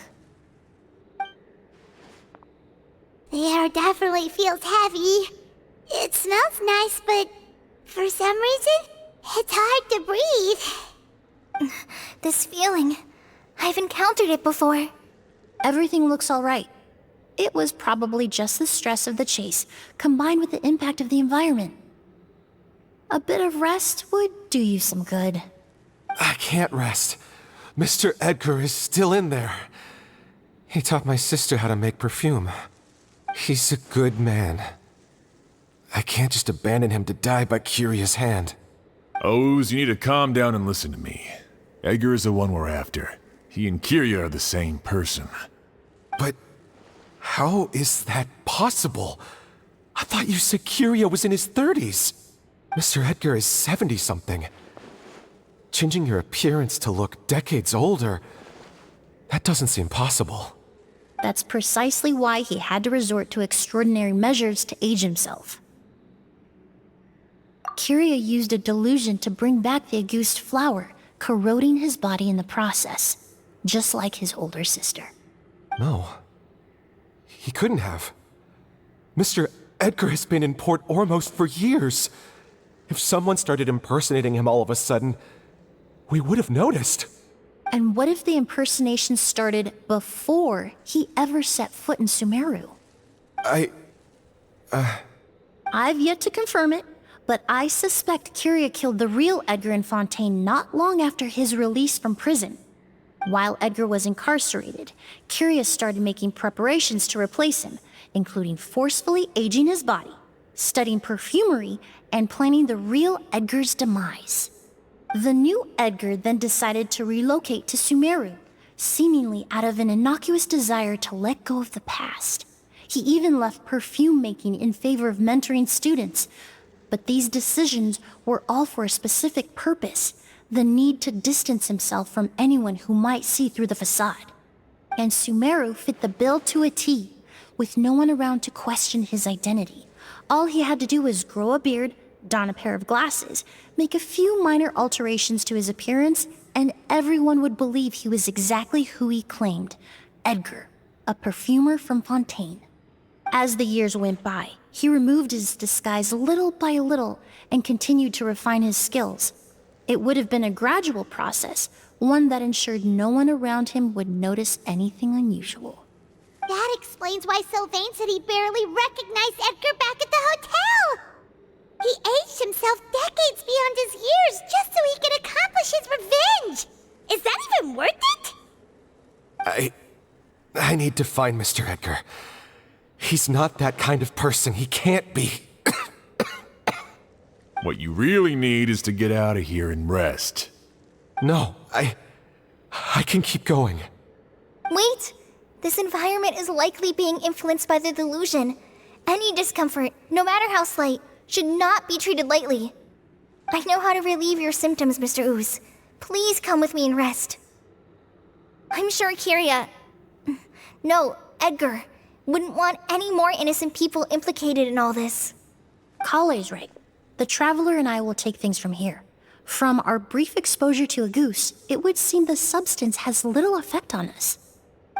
C: The air definitely feels heavy. It smells nice, but for some reason, it's hard to breathe.
K: This feeling, I've encountered it before.
E: Everything looks all right. It was probably just the stress of the chase, combined with the impact of the environment. A bit of rest would do you some good.
O: I can't rest. Mr. Edgar is still in there. He taught my sister how to make perfume. He's a good man. I can't just abandon him to die by Curia's hand.
B: Oz, you need to calm down and listen to me. Edgar is the one we're after. He and Kyria are the same person.
O: But how is that possible? I thought you said Kyria was in his 30s. Mr. Edgar is 70-something. Changing your appearance to look decades older, that doesn't seem possible.
E: That's precisely why he had to resort to extraordinary measures to age himself. Kyria used a delusion to bring back the Auguste flower, corroding his body in the process, just like his older sister.
O: No. He couldn't have. Mr. Edgar has been in Port Ormos for years. If someone started impersonating him all of a sudden, we would have noticed.
E: And what if the impersonation started before he ever set foot in Sumeru? I've yet to confirm it, but I suspect Kyria killed the real Edgar in Fontaine not long after his release from prison. While Edgar was incarcerated, Kyria started making preparations to replace him, including forcefully aging his body, studying perfumery, and planning the real Edgar's demise. The new Edgar then decided to relocate to Sumeru, seemingly out of an innocuous desire to let go of the past. He even left perfume making in favor of mentoring students, but these decisions were all for a specific purpose: the need to distance himself from anyone who might see through the facade. And Sumeru fit the bill to a T, with no one around to question his identity. All he had to do was grow a beard, don a pair of glasses, make a few minor alterations to his appearance, and everyone would believe he was exactly who he claimed, Edgar, a perfumer from Fontaine. As the years went by, he removed his disguise little by little and continued to refine his skills. It would have been a gradual process, one that ensured no one around him would notice anything unusual.
C: That explains why Sylvain said he barely recognized Edgar back at the hotel! He aged himself decades beyond his years just so he could accomplish his revenge! Is that even worth it?
O: I need to find Mr. Edgar. He's not that kind of person. He can't be.
B: What you really need is to get out of here and rest.
O: No, I can keep going.
K: Wait! This environment is likely being influenced by the delusion. Any discomfort, no matter how slight, should not be treated lightly. I know how to relieve your symptoms, Mr. Ooze. Please come with me and rest. I'm sure Kyria... No, Edgar wouldn't want any more innocent people implicated in all this.
E: Kale's right. The Traveler and I will take things from here. From our brief exposure to a goose, it would seem the substance has little effect on us.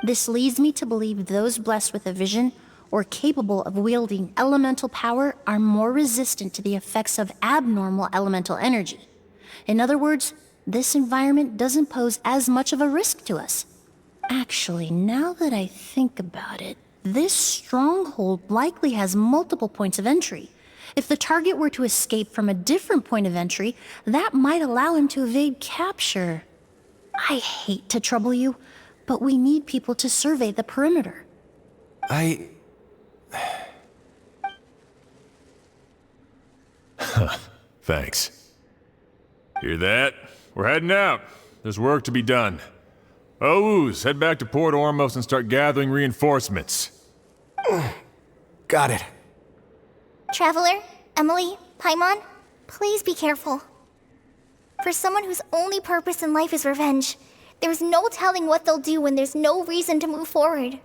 E: This leads me to believe those blessed with a vision or capable of wielding elemental power are more resistant to the effects of abnormal elemental energy. In other words, this environment doesn't pose as much of a risk to us. Actually, now that I think about it, this stronghold likely has multiple points of entry. If the target were to escape from a different point of entry, that might allow him to evade capture. I hate to trouble you, but we need people to survey the perimeter.
B: Thanks. Hear that? We're heading out. There's work to be done. Ooze, head back to Port Ormos and start gathering reinforcements.
O: Got it.
K: Traveler, Emilie, Paimon, please be careful. For someone whose only purpose in life is revenge, there's no telling what they'll do when there's no reason to move forward.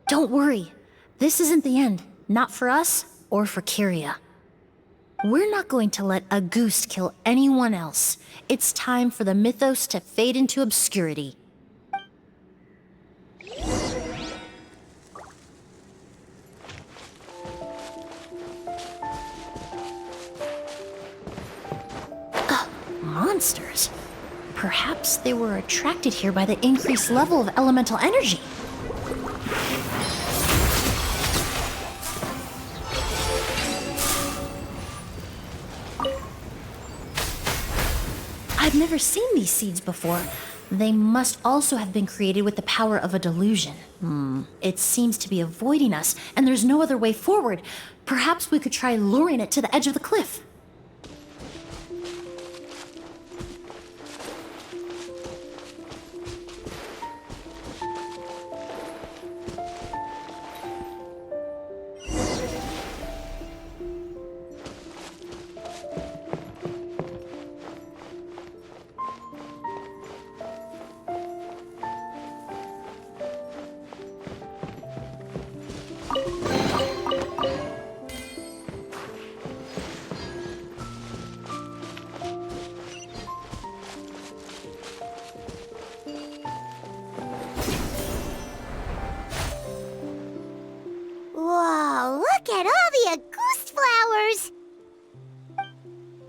E: Don't worry. This isn't the end. Not for us or for Kyria. We're not going to let a goose kill anyone else. It's time for the mythos to fade into obscurity. Monsters. Perhaps they were attracted here by the increased level of elemental energy. I've never seen these seeds before. They must also have been created with the power of a delusion. It seems to be avoiding us, and there's no other way forward. Perhaps we could try luring it to the edge of the cliff.
C: Whoa, look at all the Auguste flowers!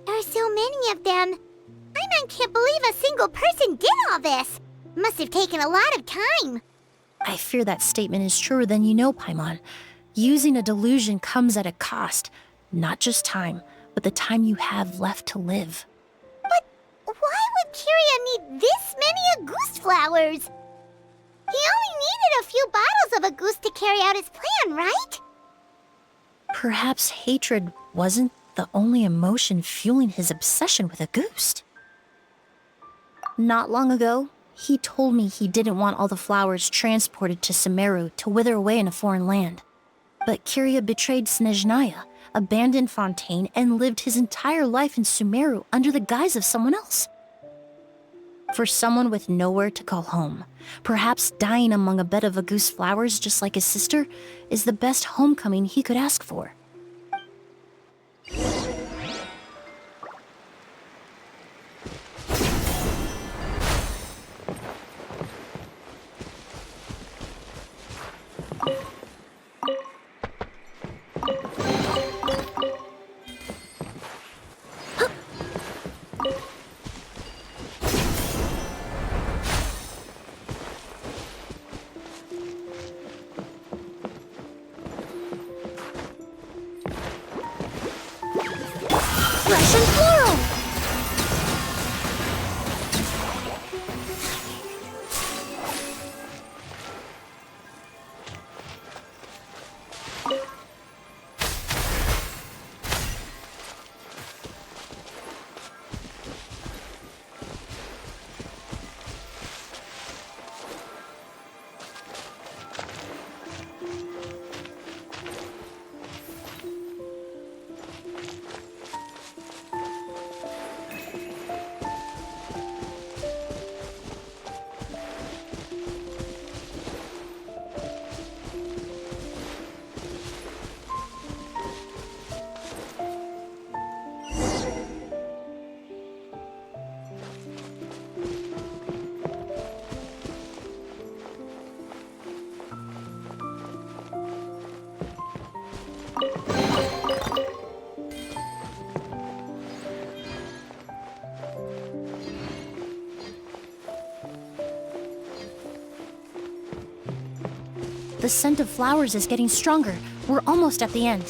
C: There are so many of them. I can't believe a single person did all this. Must have taken a lot of time.
E: I fear that statement is truer than you know, Paimon. Using a delusion comes at a cost. Not just time, but the time you have left to live.
C: But why would Kyria need this many Auguste flowers? He only needed a few bottles of Auguste to carry out his plan, right?
E: Perhaps hatred wasn't the only emotion fueling his obsession with Auguste. Not long ago, he told me he didn't want all the flowers transported to Sumeru to wither away in a foreign land. But Kyria betrayed Snezhnaya, abandoned Fontaine, and lived his entire life in Sumeru under the guise of someone else. For someone with nowhere to call home, perhaps dying among a bed of Auguste flowers just like his sister is the best homecoming he could ask for.
K: Fresh and floral!
E: The scent of flowers is getting stronger. We're almost at the end.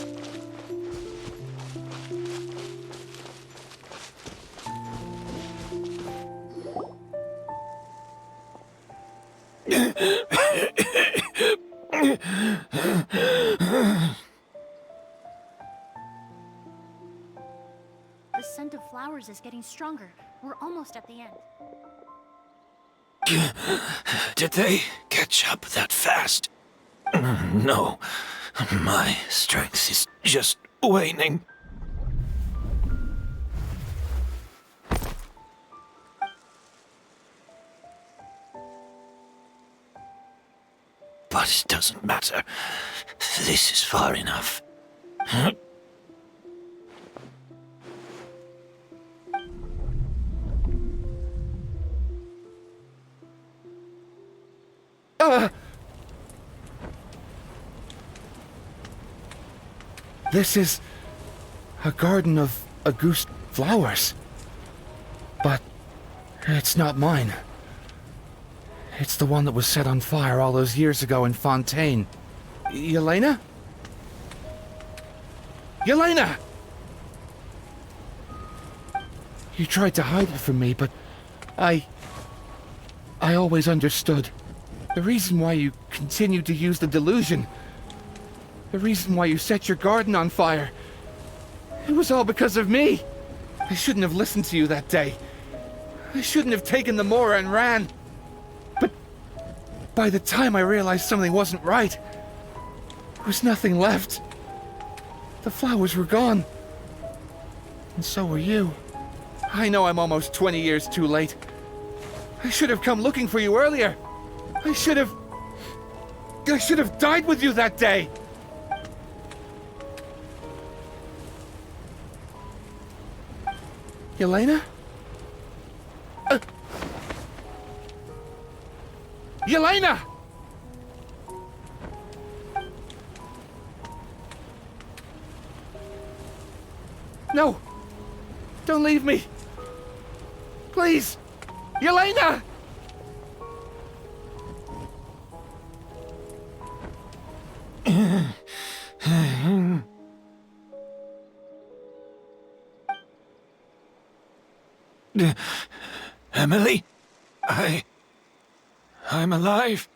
E: The scent of flowers is getting stronger. We're almost at the end.
I: Did they catch up that fast? No. My strength is just waning. But it doesn't matter. This is far enough.
P: This is a garden of Auguste flowers. But it's not mine. It's the one that was set on fire all those years ago in Fontaine. Yelena? Yelena! You tried to hide it from me, but I always understood. The reason why you continued to use the delusion, the reason why you set your garden on fire, it was all because of me. I shouldn't have listened to you that day. I shouldn't have taken the Mora and ran. But by the time I realized something wasn't right, there was nothing left. The flowers were gone. And so were you. I know I'm almost 20 years too late. I should have come looking for you earlier. I should have died with you that day. Yelena? Yelena! No! Don't leave me! Please! Yelena!
I: Emilie? I'm alive.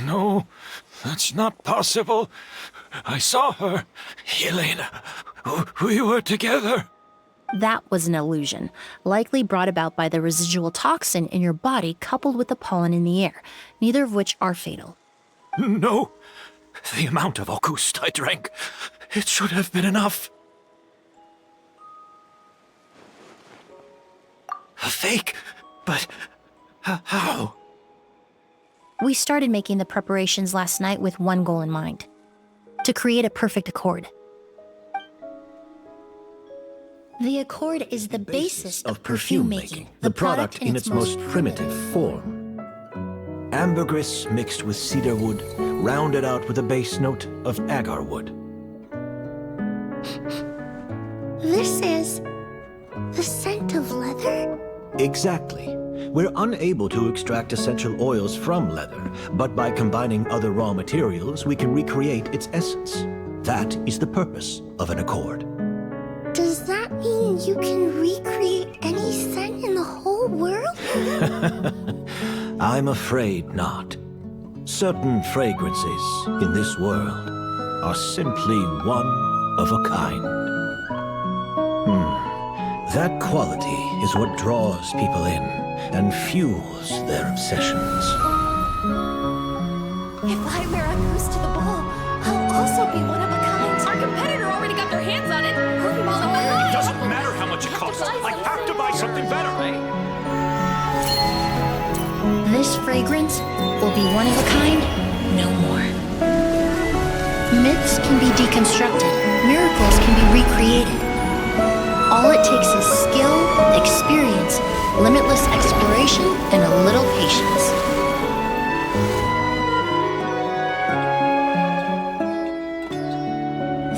I: No, that's not possible. I saw her. Yelena, we were together.
E: That was an illusion, likely brought about by the residual toxin in your body coupled with the pollen in the air, neither of which are fatal.
I: No, the amount of Auguste I drank, it should have been enough. A fake? But how?
E: We started making the preparations last night with one goal in mind: to create a perfect accord. The accord is the basis of perfume making, the product in its most primitive
Q: form. Ambergris mixed with cedar wood, rounded out with a base note of agar wood.
C: This is the scent of leather?
Q: Exactly. We're unable to extract essential oils from leather, but by combining other raw materials, we can recreate its essence. That is the purpose of an accord.
C: Does that
K: mean you can recreate any scent in the whole world?
Q: I'm afraid not. Certain fragrances in this world are simply one of a kind. That quality is what draws people in and fuels their obsessions.
E: If I wear a goose to the ball, I'll also be one of a kind.
N: Our competitor already got their hands on it. Hurry, Mom.
D: It doesn't matter how much it costs. I have to buy something better.
E: This fragrance will be one of a kind, no more. Myths can be deconstructed. Miracles can be recreated. All it takes is skill, experience, limitless exploration, and a little patience.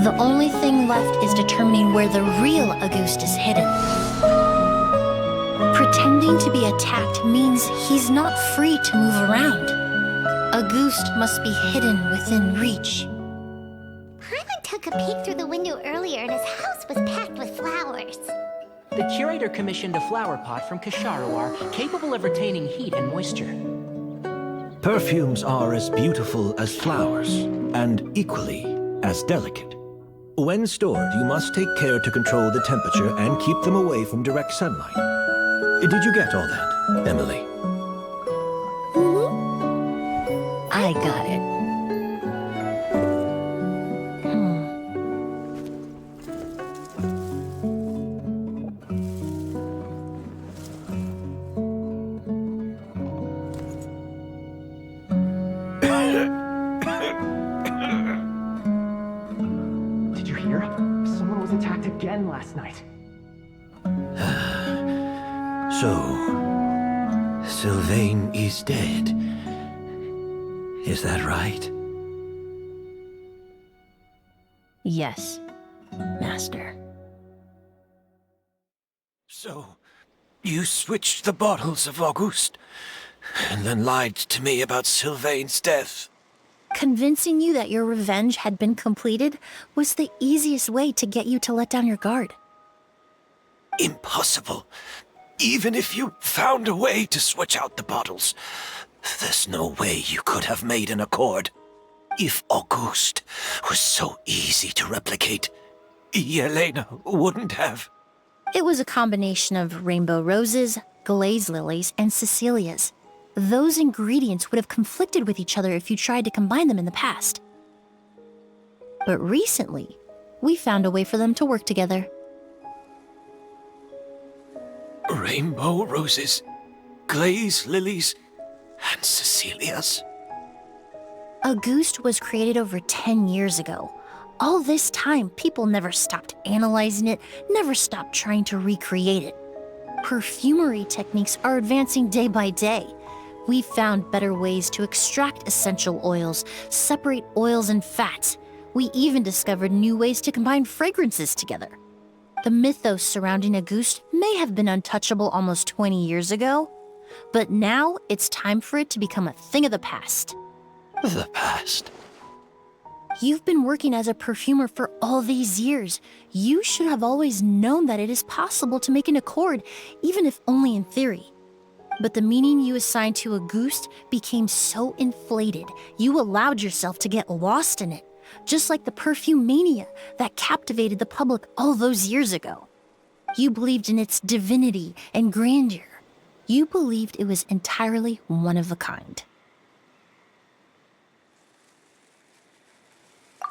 E: The only thing left is determining where the real Auguste is hidden. Pretending to be attacked means he's not free to move around. Auguste must be hidden within reach.
C: Paimon took a peek through the window earlier and his house was packed with flowers.
A: The curator commissioned a flower pot from Kasharuar, capable of retaining heat and moisture.
Q: Perfumes are as beautiful as flowers, and equally as delicate. When stored, you must take care to control the temperature and keep them away from direct sunlight. Did you get all that, Emilie?
E: I got it.
J: Did you hear? Someone was attacked again last night.
Q: So, Sylvain is dead. Is that right?
E: Yes, Master.
I: So, you switched the bottles of Auguste, and then lied to me about Sylvain's death.
E: Convincing you that your revenge had been completed was the easiest way to get you to let down your guard.
I: Impossible. Even if you found a way to switch out the bottles, there's no way you could have made an accord. If Auguste was so easy to replicate, Yelena wouldn't have.
E: It was a combination of rainbow roses, glaze lilies, and Cecilias. Those ingredients would have conflicted with each other if you tried to combine them in the past. But recently, we found a way for them to work together.
I: Rainbow roses, glaze lilies, and Cecilias.
E: Auguste was created over 10 years ago. All this time, people never stopped analyzing it, never stopped trying to recreate it. Perfumery techniques are advancing day by day. We've found better ways to extract essential oils, separate oils and fats. We even discovered new ways to combine fragrances together. The mythos surrounding Auguste may have been untouchable almost 20 years ago, but now it's time for it to become a thing of the past.
I: The past?
E: You've been working as a perfumer for all these years. You should have always known that it is possible to make an accord, even if only in theory. But the meaning you assigned to Auguste became so inflated, you allowed yourself to get lost in it, just like the perfume mania that captivated the public all those years ago. You believed in its divinity and grandeur. You believed it was entirely one of a kind.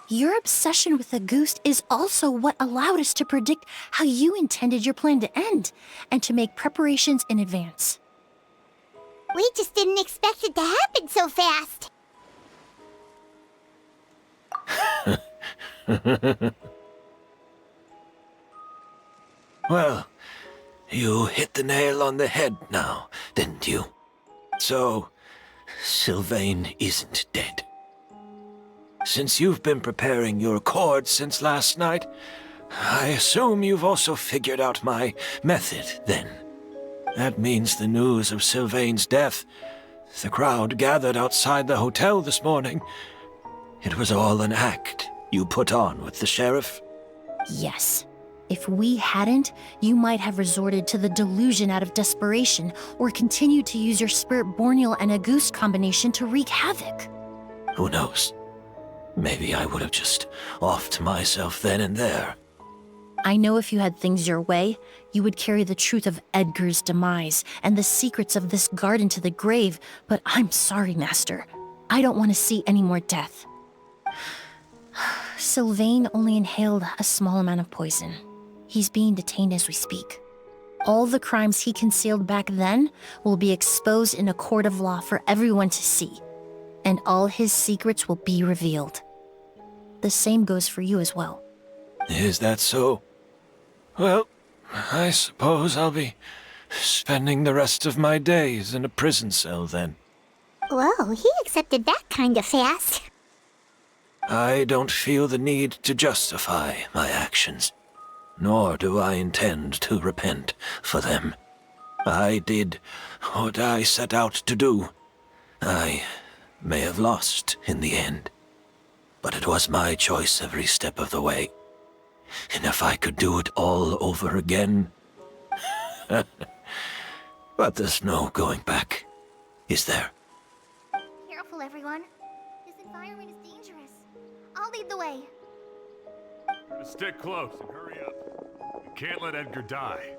E: Your obsession with Auguste is also what allowed us to predict how you intended your plan to end, and to make preparations in advance.
C: We just didn't expect it to happen so fast.
I: Well, you hit the nail on the head now, didn't you? So, Sylvain isn't dead. Since you've been preparing your accord since last night, I assume you've also figured out my method, then. That means the news of Sylvain's death, the crowd gathered outside the hotel this morning, it was all an act you put on with the sheriff?
E: Yes. If we hadn't, you might have resorted to the delusion out of desperation, or continued to use your spirit borneal and Auguste combination to wreak havoc.
I: Who knows? Maybe I would have just offed myself then and there.
E: I know if you had things your way, you would carry the truth of Edgar's demise and the secrets of this garden to the grave, but I'm sorry, Master. I don't want to see any more death. Sylvain only inhaled a small amount of poison. He's being detained as we speak. All the crimes he concealed back then will be exposed in a court of law for everyone to see, and all his secrets will be revealed. The same goes for you as well.
I: Is that so? Well, I suppose I'll be spending the rest of my days in a prison cell then.
C: Whoa, he accepted that kind of fast.
I: I don't feel the need to justify my actions, nor do I intend to repent for them. I did what I set out to do. I may have lost in the end, but it was my choice every step of the way. And if I could do it all over again... But there's no going back, is there?
K: Careful, everyone. This environment is dangerous. I'll lead the way.
B: Stick close and hurry up. You can't let Edgar die.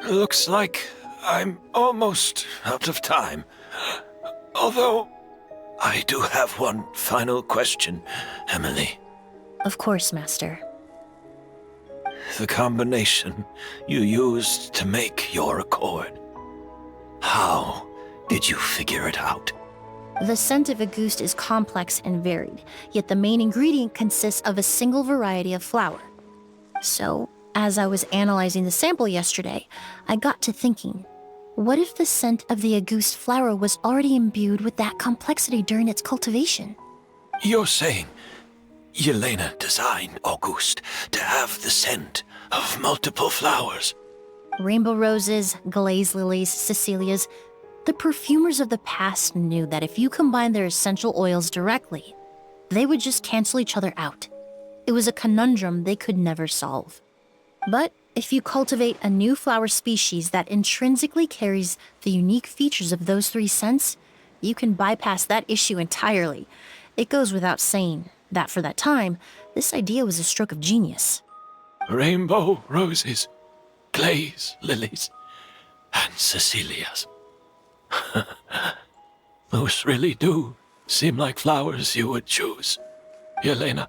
I: Looks like I'm almost out of time. Although, I do have one final question, Emilie.
E: Of course, Master.
I: The combination you used to make your accord. How did you figure it out?
E: The scent of Auguste is complex and varied, yet the main ingredient consists of a single variety of flower. So, as I was analyzing the sample yesterday, I got to thinking, what if the scent of the Auguste flower was already imbued with that complexity during its cultivation?
I: You're saying Yelena designed Auguste to have the scent of multiple flowers?
E: Rainbow roses, glaze lilies, Cecilias. The perfumers of the past knew that if you combine their essential oils directly, they would just cancel each other out. It was a conundrum they could never solve. But if you cultivate a new flower species that intrinsically carries the unique features of those three scents, you can bypass that issue entirely. It goes without saying that for that time, this idea was a stroke of genius.
I: Rainbow roses, glaze lilies, and Cecilias. Those really do seem like flowers you would choose, Yelena.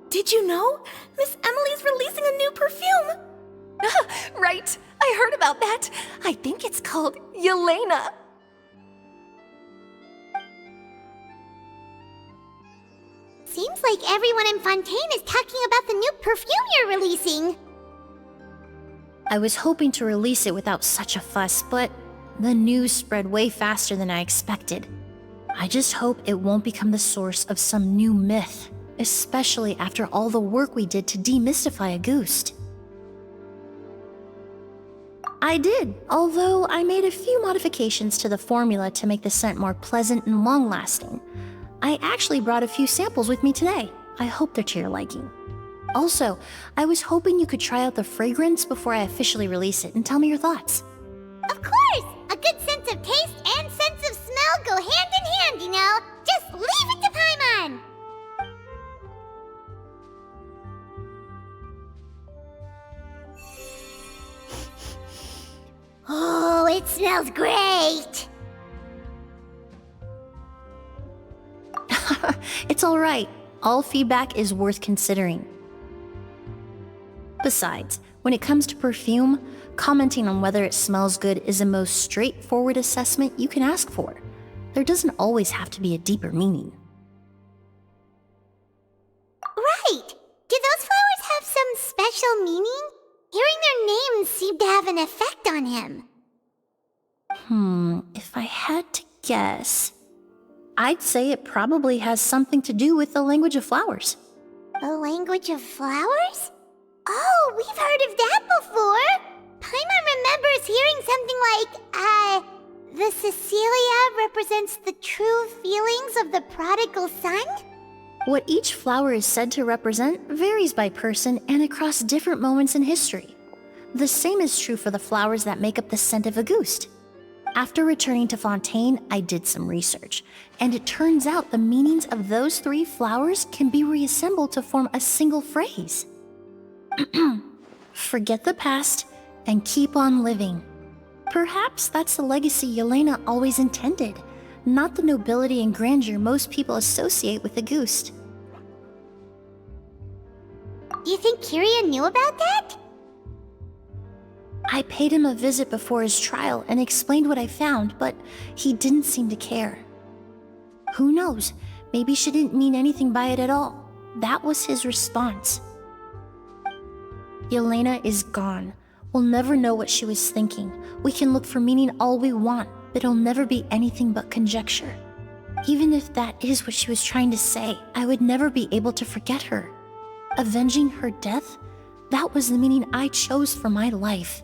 L: Did you know? Miss Emilie's releasing a new perfume!
N: Right, I heard about that. I think it's called Yelena.
C: Seems like everyone in Fontaine is talking about the new perfume you're releasing.
E: I was hoping to release it without such a fuss, but the news spread way faster than I expected. I just hope it won't become the source of some new myth, especially after all the work we did to demystify Auguste. I did, although I made a few modifications to the formula to make the scent more pleasant and long-lasting. I actually brought a few samples with me today. I hope they're to your liking. Also, I was hoping you could try out the fragrance before I officially release it and tell me your thoughts.
C: Of course! A good sense of taste and sense of smell go hand in hand, you know? Just leave it to Paimon! Oh, it smells great!
E: It's all right. All feedback is worth considering. Besides, when it comes to perfume, commenting on whether it smells good is the most straightforward assessment you can ask for. There doesn't always have to be a deeper meaning.
C: Right! Do those flowers have some special meaning? Hearing their names seemed to have an effect on him.
E: If I had to guess, I'd say it probably has something to do with the language of flowers.
C: A language of flowers? Oh, we've heard of that before! Paimon remembers hearing something like, the Cecilia represents the true feelings of the prodigal son?
E: What each flower is said to represent varies by person and across different moments in history. The same is true for the flowers that make up the scent of Auguste. After returning to Fontaine, I did some research, and it turns out the meanings of those 3 flowers can be reassembled to form a single phrase. Forget the past and keep on living. Perhaps that's the legacy Yelena always intended, not the nobility and grandeur most people associate with Auguste.
C: You think Kyria knew about that?
E: I paid him a visit before his trial and explained what I found, but he didn't seem to care. Who knows? Maybe she didn't mean anything by it at all. That was his response. Yelena is gone. We'll never know what she was thinking. We can look for meaning all we want, but it'll never be anything but conjecture. Even if that is what she was trying to say, I would never be able to forget her. Avenging her death? That was the meaning I chose for my life.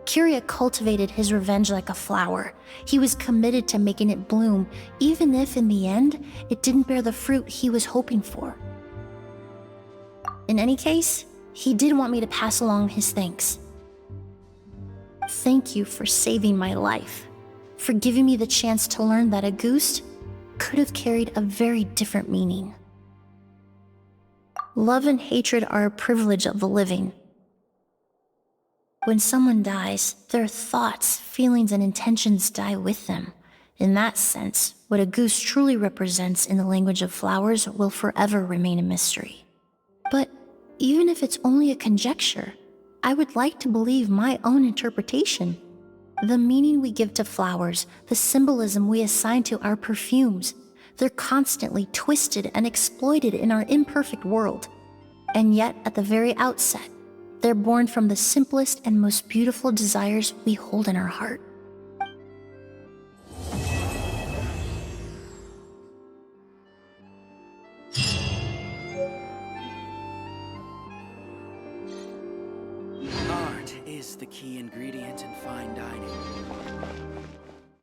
E: Kyria cultivated his revenge like a flower. He was committed to making it bloom, even if in the end, it didn't bear the fruit he was hoping for. In any case, he did want me to pass along his thanks. Thank you for saving my life, for giving me the chance to learn that Auguste could have carried a very different meaning. Love and hatred are a privilege of the living. When someone dies, their thoughts, feelings, and intentions die with them. In that sense, what Auguste truly represents in the language of flowers will forever remain a mystery. But even if it's only a conjecture, I would like to believe my own interpretation. The meaning we give to flowers, the symbolism we assign to our perfumes, they're constantly twisted and exploited in our imperfect world. And yet, at the very outset, they're born from the simplest and most beautiful desires we hold in our heart.
R: Art is the key ingredient in fine dining.